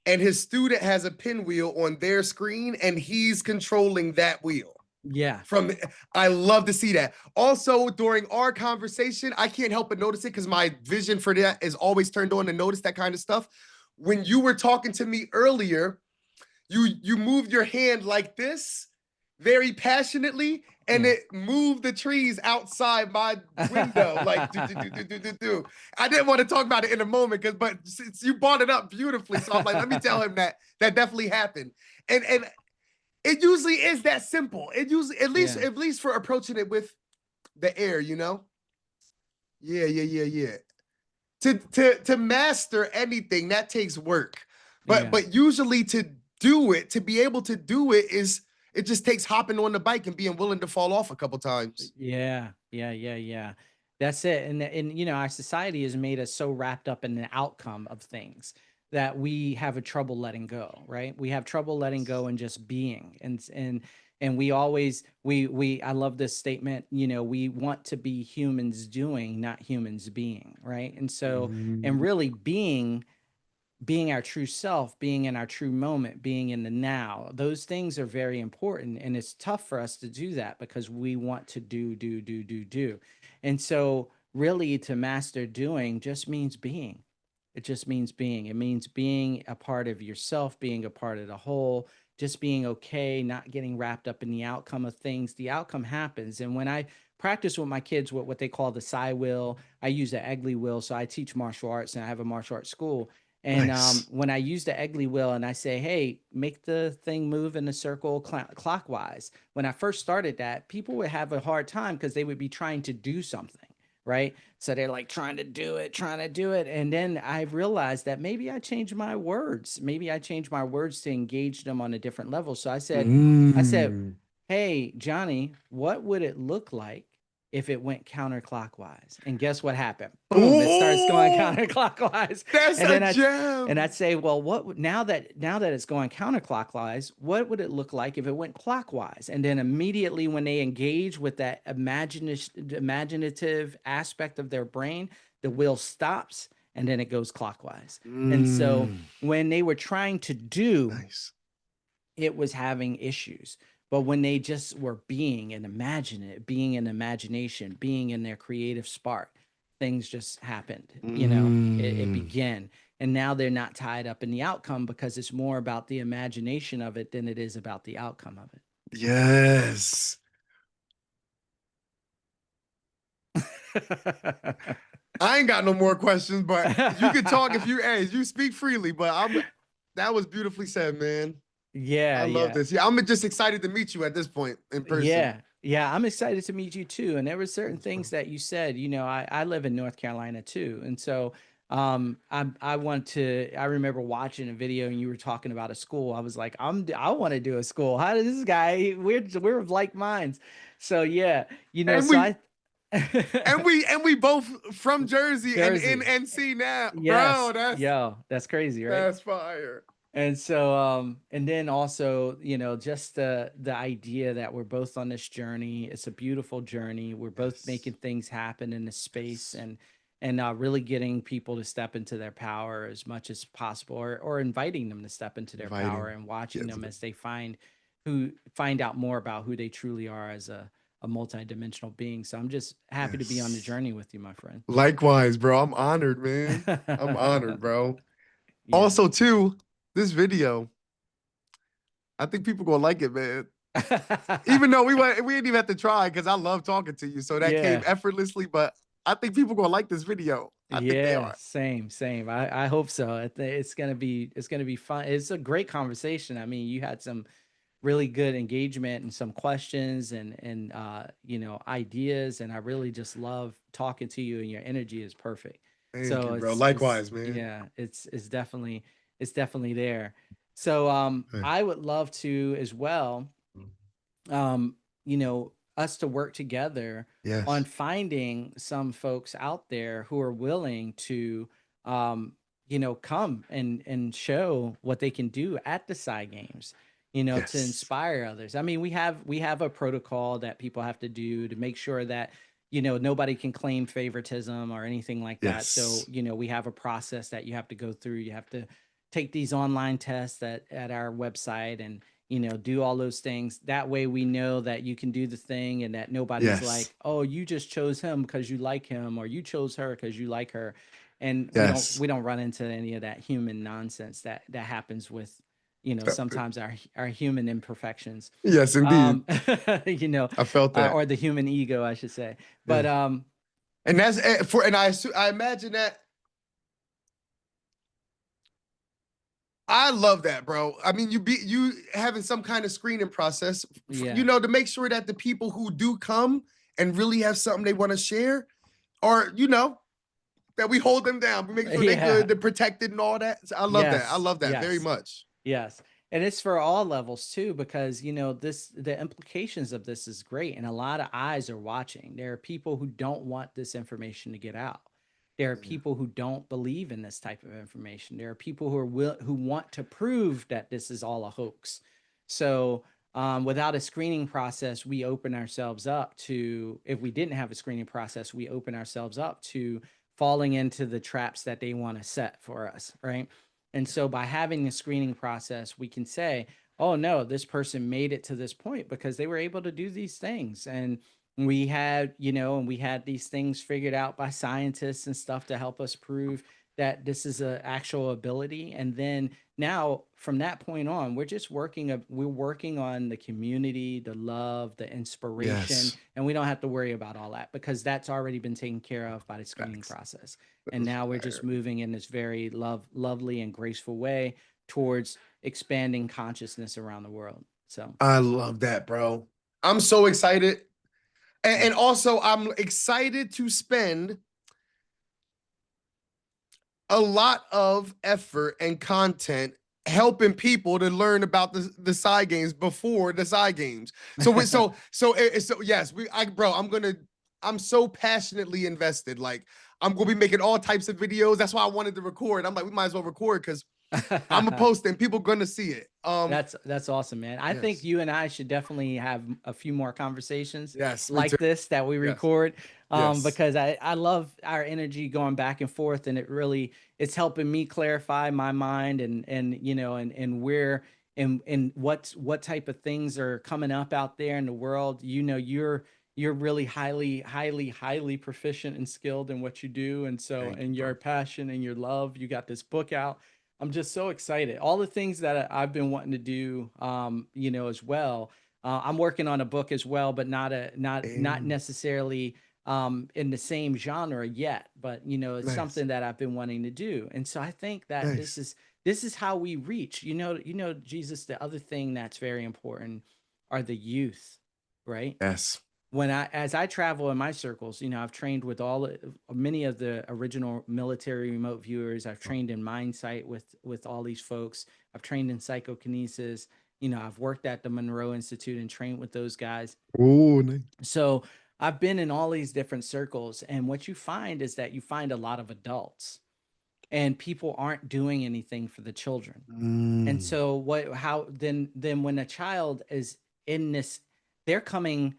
Speaker 1: and his student has a pinwheel on their screen, and he's controlling that wheel.
Speaker 2: Yeah.
Speaker 1: From I love to see that. Also, during our conversation, I can't help but notice it because my vision for that is always turned on to notice that kind of stuff. When you were talking to me earlier, you moved your hand like this very passionately, and
Speaker 2: Yeah.
Speaker 1: it moved the trees outside my window like do, do, do, do, do, do, do. I didn't want to talk about it in a moment, but since you brought it up beautifully, so I'm like, let me tell him that definitely happened. And it usually is that simple. It usually, at least
Speaker 2: Yeah.
Speaker 1: at least for approaching it with the air, yeah, yeah, yeah, yeah. To master anything, that takes work, but
Speaker 2: Yeah.
Speaker 1: usually to do it, to be able to do it, is It just takes hopping on the bike and being willing to fall off a couple times.
Speaker 2: Yeah, yeah. That's it. And you know, our society has made us so wrapped up in the outcome of things that we have a trouble letting go, right? We have trouble letting go and just being. And we always we I love this statement, you know, we want to be humans doing, not humans being, right? And so and
Speaker 1: Mm.
Speaker 2: really being our true self, being in our true moment, being in the now. Those things are very important. And it's tough for us to do that because we want to do. And so, really, to master doing just means being. It just means being. It means being a part of yourself, being a part of the whole, just being okay, not getting wrapped up in the outcome of things. The outcome happens. And when I practice with my kids what they call the Psi wheel, I use the Egley wheel. So I teach martial arts and I have a martial arts school. And
Speaker 1: Nice.
Speaker 2: when I use the Egley wheel and I say, hey, make the thing move in a circle clockwise, when I first started that, people would have a hard time because they would be trying to do something, right? So they're like trying to do it, trying to do it. And then I realized that maybe I changed my words. Maybe I changed my words to engage them on a different level. So I said,
Speaker 1: Mm.
Speaker 2: hey, Johnny, what would it look like if it went counterclockwise? And guess what happened? Boom, it starts going
Speaker 1: Oh,
Speaker 2: counterclockwise.
Speaker 1: that's
Speaker 2: And
Speaker 1: a
Speaker 2: then I'd
Speaker 1: gem.
Speaker 2: say, well, now that it's going counterclockwise, what would it look like if it went clockwise? And then immediately when they engage with that imaginative aspect of their brain, the wheel stops and then it goes clockwise. And so
Speaker 1: Mm.
Speaker 2: when they were trying to do,
Speaker 1: Nice.
Speaker 2: it was having issues. But when they just were being and being in imagination, being in their creative spark, things just happened. You know, it
Speaker 1: Mm.
Speaker 2: began. And now they're not tied up in the outcome because it's more about the imagination of it than it is about the outcome of
Speaker 1: Yes.
Speaker 2: it.
Speaker 1: I ain't got no more questions, but you can talk if you speak freely, but that was beautifully said, man.
Speaker 2: Yeah,
Speaker 1: I love
Speaker 2: yeah.
Speaker 1: this. Yeah, I'm just excited to meet you at this point in person.
Speaker 2: Yeah, yeah, I'm excited to meet you too. And there were certain things that you said, you know, I live in North Carolina too. And so I remember watching a video and you were talking about a school. I was like, I want to do a school. How does this guy, we're of like minds. So yeah, you know,
Speaker 1: And
Speaker 2: so
Speaker 1: we
Speaker 2: I
Speaker 1: and we both from Jersey and in
Speaker 2: Jersey.
Speaker 1: NC now. Bro,
Speaker 2: Yes.
Speaker 1: that's
Speaker 2: Yo, that's crazy, right?
Speaker 1: that's fire.
Speaker 2: And so, and then also, you know, just the idea that we're both on this journey. It's a beautiful journey. We're both
Speaker 1: Yes.
Speaker 2: making things happen in this space
Speaker 1: Yes.
Speaker 2: and really getting people to step into their power as much as possible, or inviting them to step into their power
Speaker 1: Inviting.
Speaker 2: and watching
Speaker 1: Yes.
Speaker 2: them as they find out more about who they truly are as a multidimensional being. So I'm just happy to be on the
Speaker 1: Yes.
Speaker 2: journey with you, my friend.
Speaker 1: Likewise, bro. I'm honored, man. I'm honored, bro.
Speaker 2: Yeah.
Speaker 1: Also, too, this video, I think people gonna like it, man. Even though we didn't even have to try because I love talking to you, so that came
Speaker 2: Yeah.
Speaker 1: effortlessly. But I think people gonna like this video. I think they
Speaker 2: Yeah,
Speaker 1: are.
Speaker 2: same. I hope so. It's gonna be fun. It's a great conversation. I mean, you had some really good engagement and some questions and you know, ideas, and I really just love talking to you, and your energy is perfect.
Speaker 1: Thank
Speaker 2: So
Speaker 1: you, bro.
Speaker 2: it's
Speaker 1: Likewise, man.
Speaker 2: yeah, it's definitely there. So
Speaker 1: Hey.
Speaker 2: I would love to as well, you know, us to work together on
Speaker 1: Yes.
Speaker 2: finding some folks out there who are willing to, you know, come and show what they can do at the side games, you know, to
Speaker 1: Yes.
Speaker 2: inspire others. I mean, we have a protocol that people have to do to make sure that, you know, nobody can claim favoritism or anything like that. So,
Speaker 1: Yes.
Speaker 2: you know, we have a process that you have to go through. You have to take these online tests at our website and, you know, do all those things. That way we know that you can do the thing and that nobody's
Speaker 1: Yes.
Speaker 2: like, oh, you just chose him because you like him, or you chose her because you like her. And we don't
Speaker 1: Yes.
Speaker 2: we don't run into any of that human nonsense that happens with, you know, sometimes our human imperfections.
Speaker 1: Yes, indeed.
Speaker 2: Um, you know,
Speaker 1: I felt that.
Speaker 2: or the human ego, I should say.
Speaker 1: Yeah.
Speaker 2: But
Speaker 1: And that's I imagine that I love that, bro. I mean, you having some kind of screening process,
Speaker 2: yeah.
Speaker 1: to make sure that the people who do come and really have something they want to share, are that we hold them down. We make sure they
Speaker 2: Yeah.
Speaker 1: good, they're protected, and all that. So I love that. I
Speaker 2: Yes.
Speaker 1: love that very
Speaker 2: Yes.
Speaker 1: much.
Speaker 2: Yes. And it's for all levels too, because the implications of this is great, and a lot of eyes are watching. There are people who don't want this information to get out. There are
Speaker 1: Yeah.
Speaker 2: people who don't believe in this type of information. There are people who want to prove that this is all a hoax. So without a screening process, we open ourselves up to, if we didn't have a screening process, we open ourselves up to falling into the traps that they want to set for us, right? And so by having the screening process, we can say, oh no, this person made it to this point because they were able to do these things. And we had these things figured out by scientists and stuff to help us prove that this is an actual ability. And then now from that point on, we're working on the community, the love, the inspiration,
Speaker 1: Yes.
Speaker 2: and we don't have to worry about all that because that's already been taken care of by the screening
Speaker 1: Facts.
Speaker 2: process. And
Speaker 1: That's
Speaker 2: now we're just
Speaker 1: fire.
Speaker 2: moving in this very lovely and graceful way towards expanding consciousness around the world. So
Speaker 1: I love that, bro. I'm so excited.
Speaker 2: yeah.
Speaker 1: And also, I'm excited to spend a lot of effort and content helping people to learn about the side games before the side games. So yes, I'm so passionately invested. Like I'm gonna be making all types of videos. That's why I wanted to record. I'm like, we might as well record because I'm gonna post it and people gonna see it.
Speaker 2: That's awesome, man. I think
Speaker 1: Yes,
Speaker 2: you and I should definitely have a few more conversations
Speaker 1: yes, me too.
Speaker 2: like this that we
Speaker 1: Yes,
Speaker 2: record,
Speaker 1: yes,
Speaker 2: because I love our energy going back and forth, and it's helping me clarify my mind and where and what type of things are coming up out there in the world. You're really highly proficient and skilled in what you do, and so
Speaker 1: thank you,
Speaker 2: and your
Speaker 1: bro.
Speaker 2: passion and your love. You got this book out. I'm just so excited. All the things that I've been wanting to do, as well. I'm working on a book as well, but not
Speaker 1: And
Speaker 2: necessarily in the same genre yet. But it's
Speaker 1: nice,
Speaker 2: something that I've been wanting to do, and so I think that this
Speaker 1: nice.
Speaker 2: is this is how we reach. Jesus. The other thing that's very important are the youth, right?
Speaker 1: Yes.
Speaker 2: As I travel in my circles, I've trained with many of the original military remote viewers. I've trained in Mindsight with all these folks. I've trained in psychokinesis. I've worked at the Monroe Institute and trained with those guys.
Speaker 1: Oh, nice.
Speaker 2: So I've been in all these different circles, and what you find is that you find a lot of adults, and people aren't doing anything for the children. And
Speaker 1: Mm,
Speaker 2: so how then when a child is in this, they're coming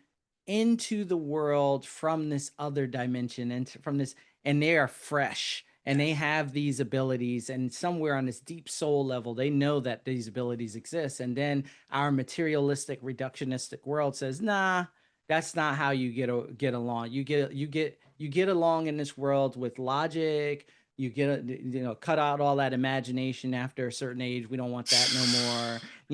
Speaker 2: into the world from this other dimension and from this, and they are fresh and they
Speaker 1: yes.
Speaker 2: have these abilities, and somewhere on this deep soul level they know that these abilities exist. And then our materialistic reductionistic world says, nah, that's not how you get along. You get along in this world with logic. Cut out all that imagination after a certain age. We don't want that no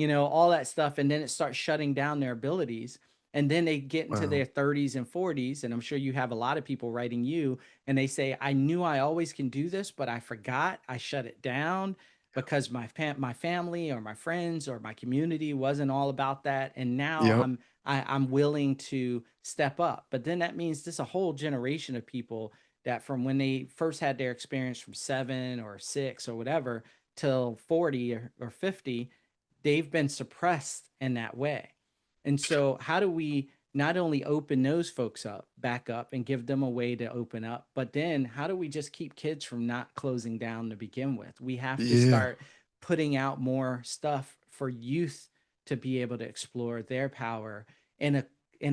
Speaker 2: more. All that stuff, and then it starts shutting down their abilities. And then they get into
Speaker 1: Wow.
Speaker 2: their 30s and 40s, and I'm sure you have a lot of people writing you, and they say, I knew I always can do this, but I forgot. I shut it down because my family or my friends or my community wasn't all about that, and now
Speaker 1: Yep.
Speaker 2: I'm willing to step up. But then that means there's a whole generation of people that from when they first had their experience from 7 or 6 or whatever till 40 or 50, they've been suppressed in that way. And so how do we not only open those folks up back up and give them a way to open up, but then how do we just keep kids from not closing down to begin with? We have to
Speaker 1: Yeah.
Speaker 2: start putting out more stuff for youth to be able to explore their power in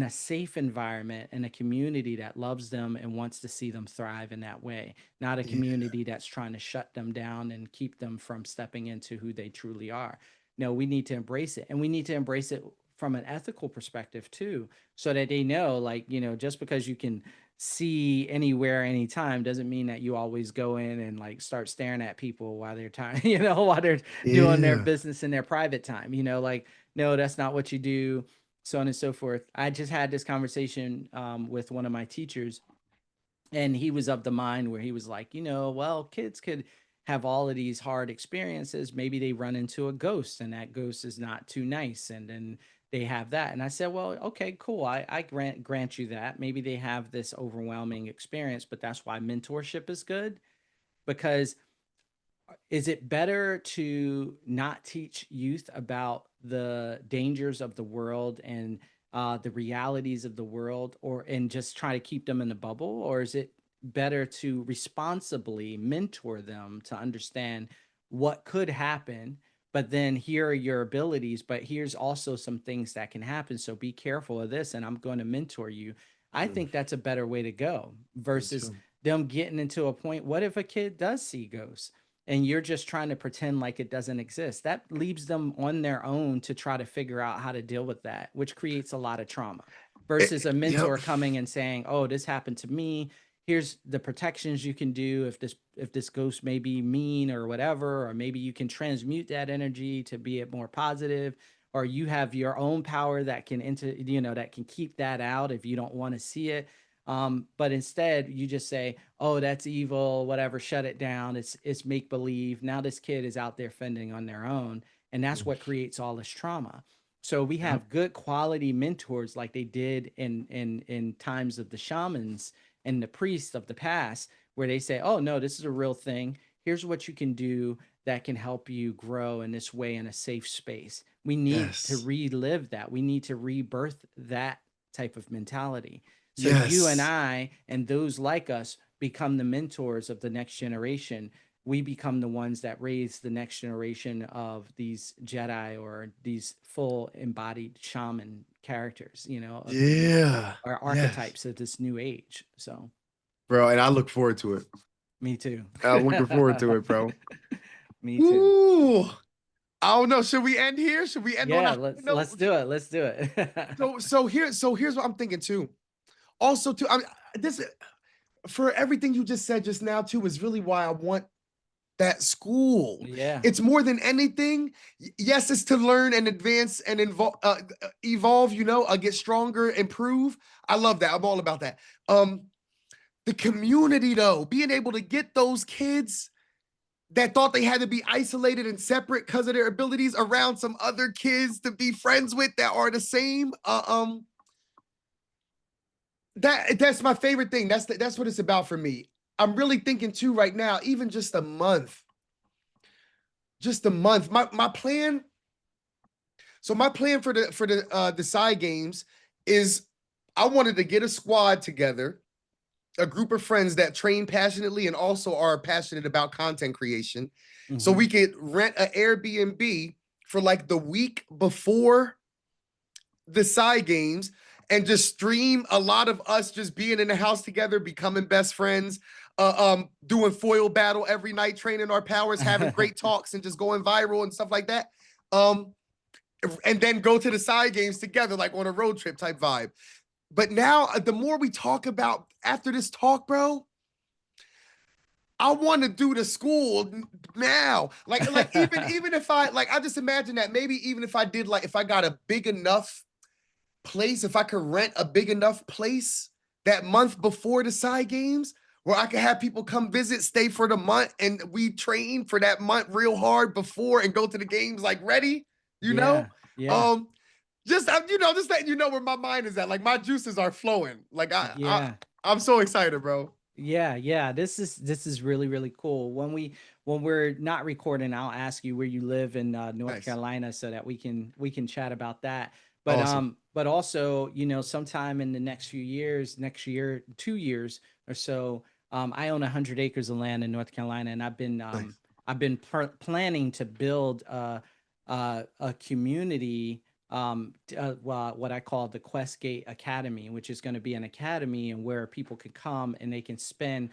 Speaker 2: a safe environment, in a community that loves them and wants to see them thrive in that way, not a
Speaker 1: Yeah.
Speaker 2: community that's trying to shut them down and keep them from stepping into who they truly are. No, we need to embrace it, and we need to embrace it from an ethical perspective too, so that they know, like, just because you can see anywhere anytime doesn't mean that you always go in and like start staring at people while they're time while they're doing their
Speaker 1: Yeah.
Speaker 2: business in their private time, like, no, that's not what you do, so on and so forth. I just had this conversation with one of my teachers, and he was of the mind where he was like, well, kids could have all of these hard experiences. Maybe they run into a ghost, and that ghost is not too nice, and then they have that. And I said, well, okay, cool. I grant you that. Maybe they have this overwhelming experience, but that's why mentorship is good, because is it better to not teach youth about the dangers of the world and the realities of the world, or and just try to keep them in a bubble, or is it better to responsibly mentor them to understand what could happen, but then here are your abilities, but here's also some things that can happen, so be careful of this and I'm going to mentor you. I
Speaker 3: Mm,
Speaker 2: think that's a better way to go
Speaker 3: me
Speaker 2: versus
Speaker 3: too.
Speaker 2: them getting into a point, what if a kid does see ghosts and you're just trying to pretend like it doesn't exist? That leaves them on their own to try to figure out how to deal with that, which creates a lot of trauma versus a
Speaker 3: Yep.
Speaker 2: mentor coming and saying, "Oh, this happened to me. Here's the protections you can do if this ghost may be mean or whatever, or maybe you can transmute that energy to be it more positive, or you have your own power that can that can keep that out if you don't want to see it." But instead, you just say, "Oh, that's evil, whatever, shut it down. It's make believe." Now this kid is out there fending on their own, and that's
Speaker 3: Mm,
Speaker 2: what creates all this trauma. So we
Speaker 3: yep.
Speaker 2: have good quality mentors like they did in times of the shamans and the priests of the past, where they say, "Oh no, this is a real thing. Here's what you can do that can help you grow in this way in a safe space." We need to
Speaker 3: Yes.
Speaker 2: relive that. We need to rebirth that type of mentality. So you and
Speaker 3: Yes.
Speaker 2: I and those like us become the mentors of the next generation. We become the ones that raise the next generation of these Jedi or these full embodied shaman characters, of these
Speaker 3: Yeah.
Speaker 2: are
Speaker 3: Yes.
Speaker 2: archetypes of this new age. So
Speaker 3: Bro, and I look forward to it.
Speaker 2: me too.
Speaker 3: I'm looking forward to it, bro.
Speaker 2: Me too.
Speaker 1: Ooh, I don't know. Should we end here? Should we end on a
Speaker 2: Yeah,
Speaker 1: high
Speaker 2: let's
Speaker 1: note?
Speaker 2: do it. Let's do it.
Speaker 1: So here's what I'm thinking too. Also, too, this for everything you just said just now too is really why I want that school.
Speaker 2: Yeah.
Speaker 1: It's more than anything. Yes, it's to learn and advance and evolve. Get stronger, improve. I love that. I'm all about that. The community though, being able to get those kids that thought they had to be isolated and separate because of their abilities around some other kids to be friends with that are the same. That's my favorite thing. That's what it's about for me. I'm really thinking too right now, even just a month. Just a month. My plan. So my plan for the PsiGames is I wanted to get a squad together, a group of friends that train passionately and also are passionate about content creation. So
Speaker 2: Hmm.
Speaker 1: we could rent an Airbnb for like the week before the PsiGames and just stream a lot of us just being in the house together, becoming best friends, doing foil battle every night, training our powers, having great talks, and just going viral and stuff like that. Um, and then go to the PsiGames together, like on a road trip type vibe. But now, the more we talk about after this talk, bro, I want to do the school now. Like even if I just imagine that maybe even if I did like if I got a big enough place, if I could rent a big enough place that month before the PsiGames, where I could have people come visit, stay for the month, and we train for that month real hard before and go to the games like ready, you know?
Speaker 2: Yeah. Yeah.
Speaker 1: Um, just letting you know where my mind is at. Like my juices are flowing. Like
Speaker 2: Yeah.
Speaker 1: I'm so excited, bro.
Speaker 2: Yeah, yeah. This is really really cool. When we're not recording, I'll ask you where you live in North
Speaker 1: Nice.
Speaker 2: Carolina so that we can chat about that.
Speaker 1: Awesome.
Speaker 2: But also, sometime in the next few years, next year, 2 years or so, I own 100 acres of land in North Carolina, and
Speaker 1: Nice.
Speaker 2: I've been planning to build a community, what I call the Questgate Academy, which is going to be an academy and where people can come and they can spend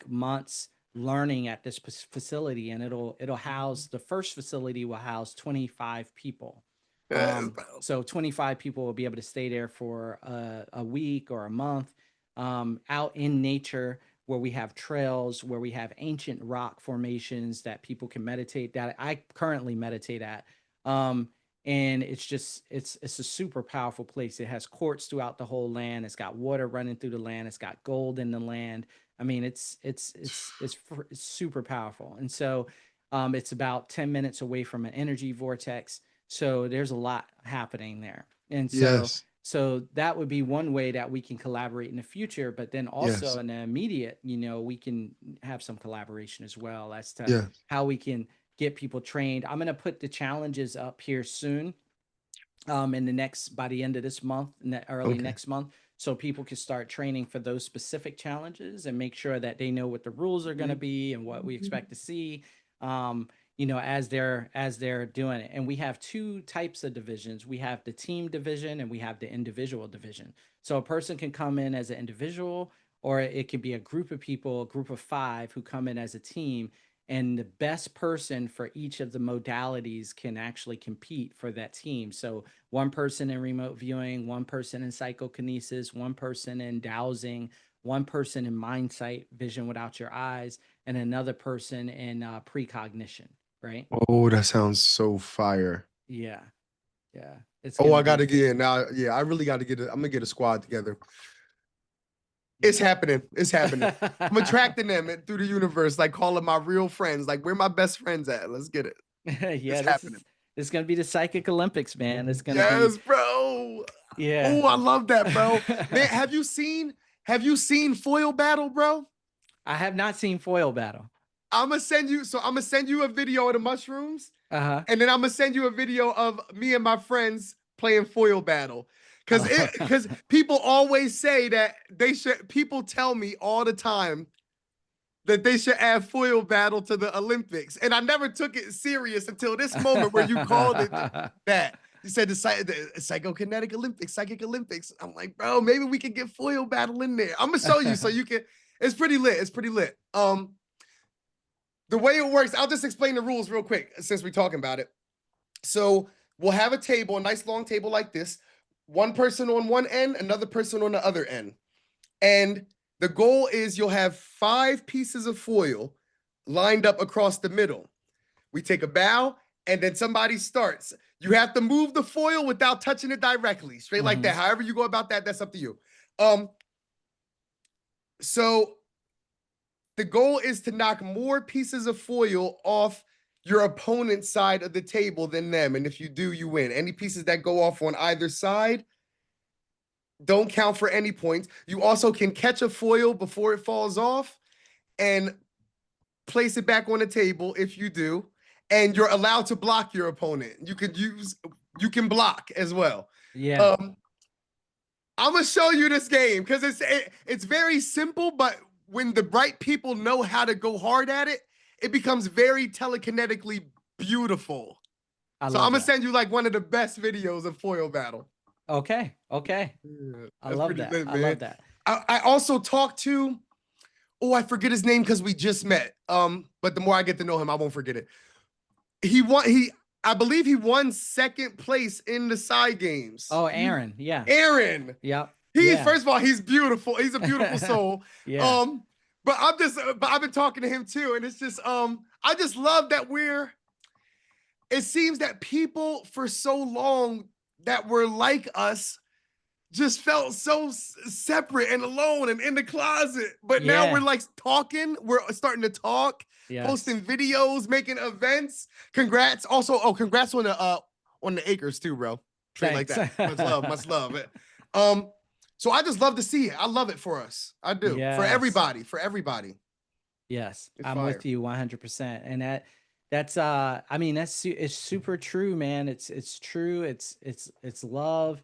Speaker 2: months learning at this facility, and it'll house the first facility will house 25 people. So 25 people will be able to stay there for a week or a month, out in nature, where we have trails, where we have ancient rock formations that people can meditate, that I currently meditate at. Um, and it's a super powerful place. It has courts throughout the whole land. It's got water running through the land. It's got gold in the land. I mean, it's super powerful. And so it's about 10 minutes away from an energy vortex. So there's a lot happening there. And so
Speaker 3: Yes.
Speaker 2: So that would be one way that we can collaborate in the future, but then also
Speaker 3: Yes.
Speaker 2: in the immediate, we can have some collaboration as well as to
Speaker 3: Yeah.
Speaker 2: how we can get people trained. I'm going to put the challenges up here soon, in by the end of this month, early
Speaker 3: Okay.
Speaker 2: next month, so people can start training for those specific challenges and make sure that they know what the rules are going to be and what we expect to see, as they're doing it. And we have two types of divisions. We have the team division and we have the individual division. So a person can come in as an individual, or it could be a group of people, a group of 5 who come in as a team, and the best person for each of the modalities can actually compete for that team. So one person in remote viewing, one person in psychokinesis, one person in dowsing, one person in mind sight, vision without your eyes, and another person in precognition, right?
Speaker 3: Oh, that sounds so fire.
Speaker 2: Yeah. Yeah. It's
Speaker 3: Oh,
Speaker 2: going to
Speaker 3: I gotta
Speaker 2: be.
Speaker 3: get in now. Yeah, I really gotta I'm gonna get a squad together. It's happening. It's happening. I'm attracting them through the universe, like calling my real friends. Like, where my best friends at? Let's get it.
Speaker 2: Yeah,
Speaker 3: It's happening.
Speaker 2: it's going to be the Psychic Olympics, man. It's going to be.
Speaker 3: Yes, bro.
Speaker 2: Yeah.
Speaker 3: Oh, I love that, bro. Man, have you seen Foil Battle, bro?
Speaker 2: I have not seen Foil Battle.
Speaker 3: I'm gonna send you a video of the mushrooms,
Speaker 2: Uh-huh.
Speaker 3: and then I'm gonna send you a video of me and my friends playing Foil Battle. Because people always say that people tell me all the time that they should add Foil Battle to the Olympics. And I never took it serious until this moment where you called it that. You said the Psychokinetic Olympics, Psychic Olympics. I'm like, bro, maybe we can get Foil Battle in there. I'm gonna show you so you can. It's pretty lit. It's pretty lit. The way it works, I'll just explain the rules real quick since we're talking about it. So we'll have a table, a nice long table like this. One person on one end, another person on the other end. And the goal is you'll have 5 pieces of foil lined up across the middle. We take a bow, and then somebody starts. You have to move the foil without touching it directly, straight like that. However you go about that, that's up to you. So the goal is to knock more pieces of foil off your opponent's side of the table than them. And if you do, you win. Any pieces that go off on either side don't count for any points. You also can catch a foil before it falls off and place it back on the table if you do. And you're allowed to block your opponent. You can block as well.
Speaker 2: Yeah.
Speaker 3: I'm gonna show you this game because it's very simple, but when the right people know how to go hard at it, it becomes very telekinetically beautiful. So I'm gonna send you like one of the best videos of Foil Battle.
Speaker 2: Okay. Okay.
Speaker 3: Yeah,
Speaker 2: I love that.
Speaker 3: lit,
Speaker 2: I love that.
Speaker 3: I also talked to, I forget his name because we just met. But the more I get to know him, I won't forget it. I believe he won 2nd place in the PsiGames.
Speaker 2: Oh, Aaron. Yeah.
Speaker 3: Aaron.
Speaker 2: Yep.
Speaker 3: First of all, he's beautiful. He's a beautiful soul.
Speaker 2: Yeah.
Speaker 3: But I've been talking to him too, and it's just I just love that it seems that people for so long that were like us just felt so separate and alone and in the closet. But now we're like talking, we're starting to talk, posting videos, making events. Congrats. Also, congrats on the acres too, bro. Straight like that. Much love, much love. So I just love to see it. I love it for us. I do. For everybody.
Speaker 2: Yes.
Speaker 3: It's
Speaker 2: I'm
Speaker 3: fire.
Speaker 2: with you 100%. And that's it's super true, man. It's true. It's love.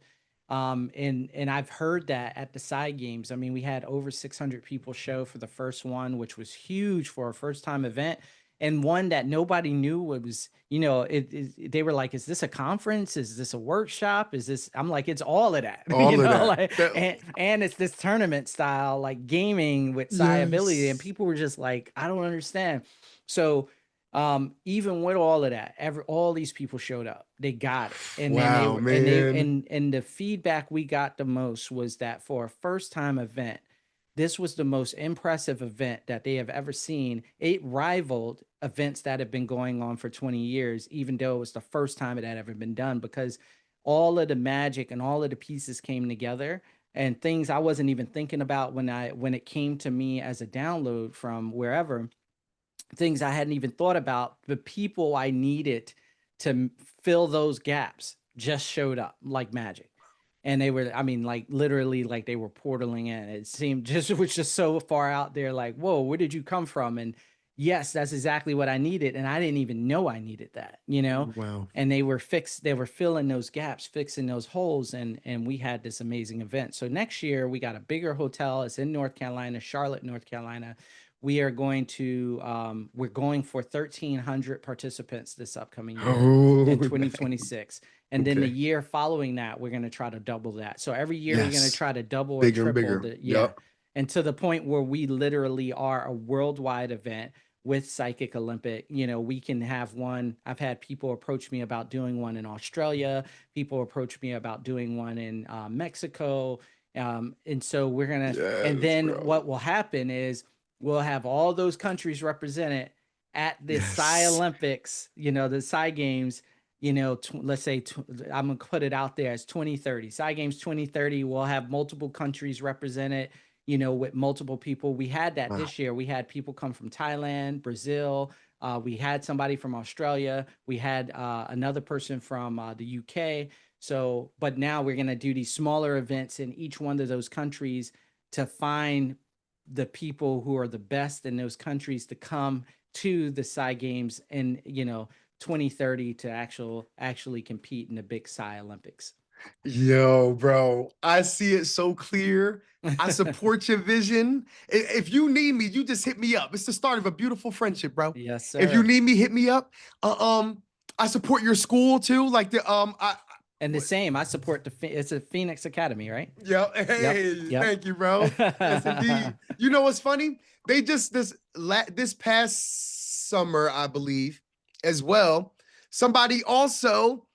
Speaker 2: And I've heard that at the PsiGames. I mean, we had over 600 people show for the first one, which was huge for a first time event. And one that nobody knew was, they were like, is this a conference? Is this a workshop? I'm like, it's all of that,
Speaker 3: All of that.
Speaker 2: and it's this tournament style, like gaming with Psi ability. And people were just like, I don't understand. So, even with all of that, all these people showed up, they got it. And and the feedback we got the most was that for a first time event, this was the most impressive event that they have ever seen. It rivaled events that have been going on for 20 years, even though it was the first time it had ever been done, because all of the magic and all of the pieces came together, and things I wasn't even thinking about when it came to me as a download from wherever, things I hadn't even thought about, the people I needed to fill those gaps just showed up like magic. And they were, I mean, like literally like they were portaling in. It seemed just, it was just so far out there, like, whoa, where did you come from? And yes, that's exactly what I needed. And I didn't even know I needed that, you know?
Speaker 3: Wow.
Speaker 2: And they were filling those gaps, fixing those holes. And we had this amazing event. So next year we got a bigger hotel. It's in North Carolina, Charlotte, North Carolina. We are going to, we're going for 1,300 participants this upcoming year
Speaker 3: Oh,
Speaker 2: in 2026. And then the
Speaker 3: okay.
Speaker 2: year following that, we're going to try to double that. So every year we're going to
Speaker 3: Yes.
Speaker 2: try to double or
Speaker 3: Bigger and
Speaker 2: triple
Speaker 3: bigger.
Speaker 2: the, yeah.
Speaker 3: Yep.
Speaker 2: And to the point where we literally are a worldwide event with Psychic Olympic. You know, we can have one. I've had people approach me about doing one in Australia. People approach me about doing one in Mexico. And so we're going to, and
Speaker 3: Yes,
Speaker 2: then
Speaker 3: bro.
Speaker 2: what will happen is we'll have all those countries represented at the Psy
Speaker 3: Yes.
Speaker 2: Olympics, you know, the Psy Games, you know, let's say I'm going to put it out there as 2030. Psy Games 2030 will have multiple countries represented, you know, with multiple people. We had that
Speaker 3: Wow.
Speaker 2: this year. We had people come from Thailand, Brazil. We had somebody from Australia. We had another person from the UK. So, but now we're going to do these smaller events in each one of those countries to find the people who are the best in those countries to come to the Psy Games in, you know, 2030 to actually compete in the big Psy Olympics.
Speaker 3: Yo, bro, I see it so clear. I support your vision. If you need me, you just hit me up. It's the start of a beautiful friendship, bro.
Speaker 2: Yes,
Speaker 3: If you
Speaker 2: sir.
Speaker 3: need me, hit me up. I support your school too. Like the
Speaker 2: And the same, I support it's a Phoenix Academy, right?
Speaker 3: yeah. Hey,
Speaker 2: Yep.
Speaker 3: thank you, bro. Yes, indeed. You know what's funny? They just this past summer, I believe, as well. Somebody also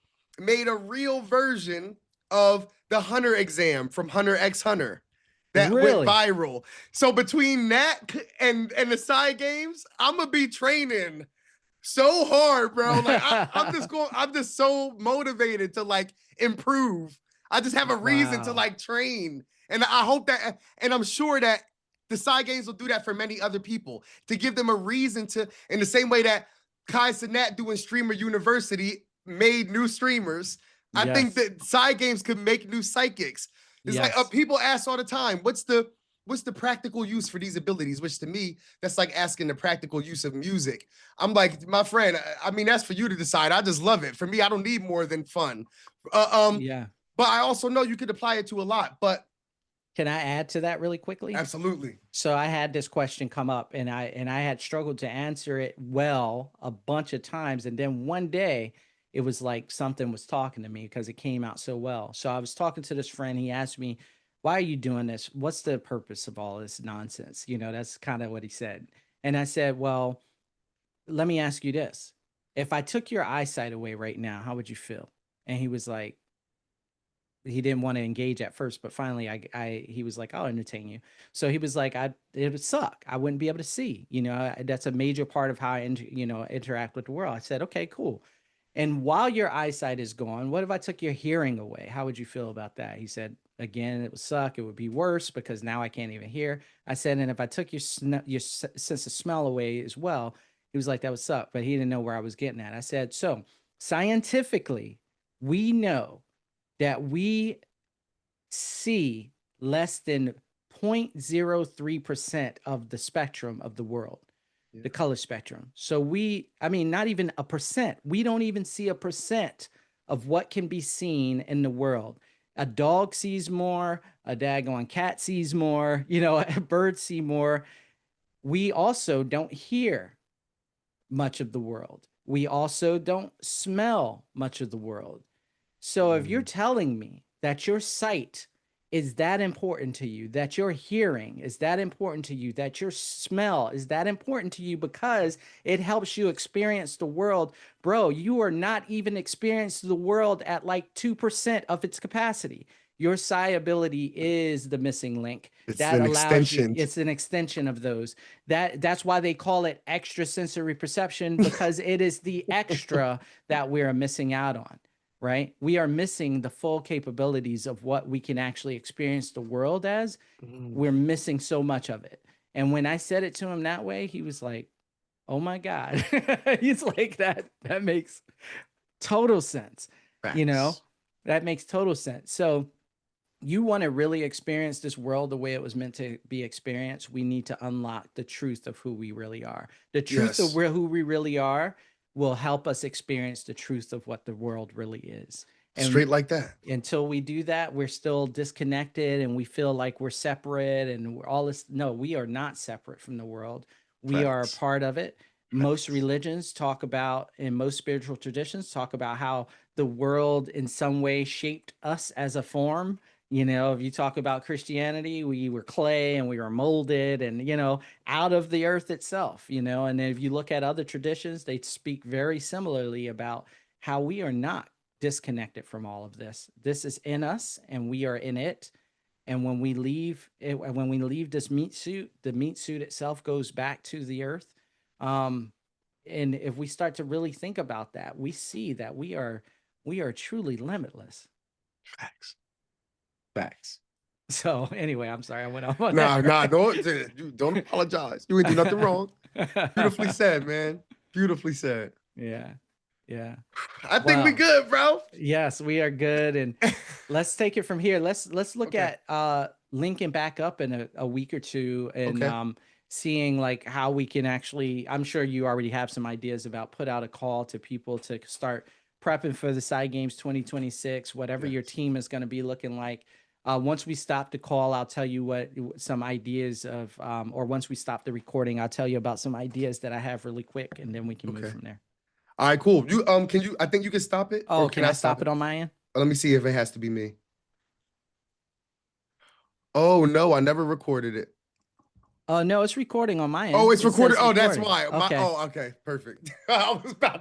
Speaker 3: made a real version of the Hunter exam from Hunter x Hunter that went
Speaker 2: Really?
Speaker 3: viral. So between that and the side games, I'm gonna be training so hard, bro. Like I'm just so motivated to like improve. I just have a reason to
Speaker 2: Wow.
Speaker 3: like train. And I hope that, and I'm sure that the side games will do that for many other people to give them a reason to, in the same way that Kai Cenat doing Streamer University made new streamers. I think
Speaker 2: Yes.
Speaker 3: that side games could make new psychics. It's like
Speaker 2: Yes.
Speaker 3: people ask all the time, what's the practical use for these abilities? Which to me, that's like asking the practical use of music. I'm like, my friend, I mean, that's for you to decide. I just love it. For me, I don't need more than fun.
Speaker 2: Yeah.
Speaker 3: But I also know you could apply it to a lot. But
Speaker 2: Can I add to that really quickly?
Speaker 3: absolutely.
Speaker 2: So I had this question come up and I had struggled to answer it well a bunch of times. And then one day it was like something was talking to me because it came out so well. So I was talking to this friend. He asked me, why are you doing this? What's the purpose of all this nonsense? You know, that's kind of what he said. And I said, well, let me ask you this. If I took your eyesight away right now, how would you feel? And he was like, he didn't want to engage at first, but finally he was like, I'll entertain you. So he was like, it would suck. I wouldn't be able to see, you know, that's a major part of how I, interact with the world. I said, okay, cool. And while your eyesight is gone, what if I took your hearing away? How would you feel about that? He said, again, it would suck. It would be worse because now I can't even hear. I said, and if I took your sense of smell away as well, he was like, that would suck, but he didn't know where I was getting at. I said, so scientifically, we know that we see less than 0.03% of the spectrum of the world, the color spectrum. So not even a percent. We don't even see a percent of what can be seen in the world. A dog sees more, a daggone cat sees more, you know, a bird see more. We also don't hear much of the world. We also don't smell much of the world. So if you're telling me that your sight is that important to you, that your hearing is that important to you, that your smell is that important to you because it helps you experience the world, bro, you are not even experiencing the world at like 2% of its capacity. Your psi ability is the missing link that allows you. It's an extension of those. That's why they call it extrasensory perception, because it is the extra that we're missing out on. Right? We are missing the full capabilities of what we can actually experience the world as. We're missing so much of it. And when I said it to him that way, he was like, oh my God. He's like, that makes total sense.
Speaker 3: Facts.
Speaker 2: You know, that makes total sense. So you want to really experience this world the way it was meant to be experienced, we need to unlock the truth of who we really are. The truth of
Speaker 3: Yes.
Speaker 2: who we really are will help us experience the truth of what the world really is. And
Speaker 3: Straight like that.
Speaker 2: until we do that, we're still disconnected and we feel like we're separate and we're all this. No, we are not separate from the world. We are a
Speaker 3: Facts.
Speaker 2: part of it. Most religions talk about, and most spiritual traditions talk about how the world in some way shaped us as a form. You know, if you talk about Christianity, we were clay and we were molded and, you know, out of the earth itself, you know. And if you look at other traditions, they speak very similarly about how we are not disconnected from all of this. This is in us and we are in it. And when we leave this meat suit, the meat suit itself goes back to the earth. And if we start to really think about that, we see that we are truly limitless.
Speaker 3: Facts. Facts.
Speaker 2: So anyway, I'm sorry I went off on
Speaker 3: Nah,
Speaker 2: that.
Speaker 3: don't apologize. You ain't do nothing wrong. Beautifully said, man. Beautifully said.
Speaker 2: Yeah. Yeah.
Speaker 3: I think we
Speaker 2: Wow.
Speaker 3: good, bro.
Speaker 2: Yes, we are good. And let's take it from here. Let's look
Speaker 3: Okay.
Speaker 2: at linking back up in a week or two and
Speaker 3: Okay.
Speaker 2: seeing like how we can actually, I'm sure you already have some ideas about put out a call to people to start prepping for the PsiGames 2026, whatever your
Speaker 3: Yes.
Speaker 2: team is going to be looking like. Once we stop the call, I'll tell you what some ideas of, or once we stop the recording, I'll tell you about some ideas that I have really quick, and then we can move
Speaker 3: Okay.
Speaker 2: from there.
Speaker 3: All right, cool. You can you I think you can stop it?
Speaker 2: Oh,
Speaker 3: Or
Speaker 2: can I stop it on my end?
Speaker 3: Let me see if it has to be me. Oh no, I never recorded it.
Speaker 2: Oh, no, it's recording on my end.
Speaker 3: Oh, it's
Speaker 2: It
Speaker 3: recorded.
Speaker 2: says
Speaker 3: Oh, that's
Speaker 2: recording.
Speaker 3: why.
Speaker 2: Okay.
Speaker 3: Okay, perfect. I was about to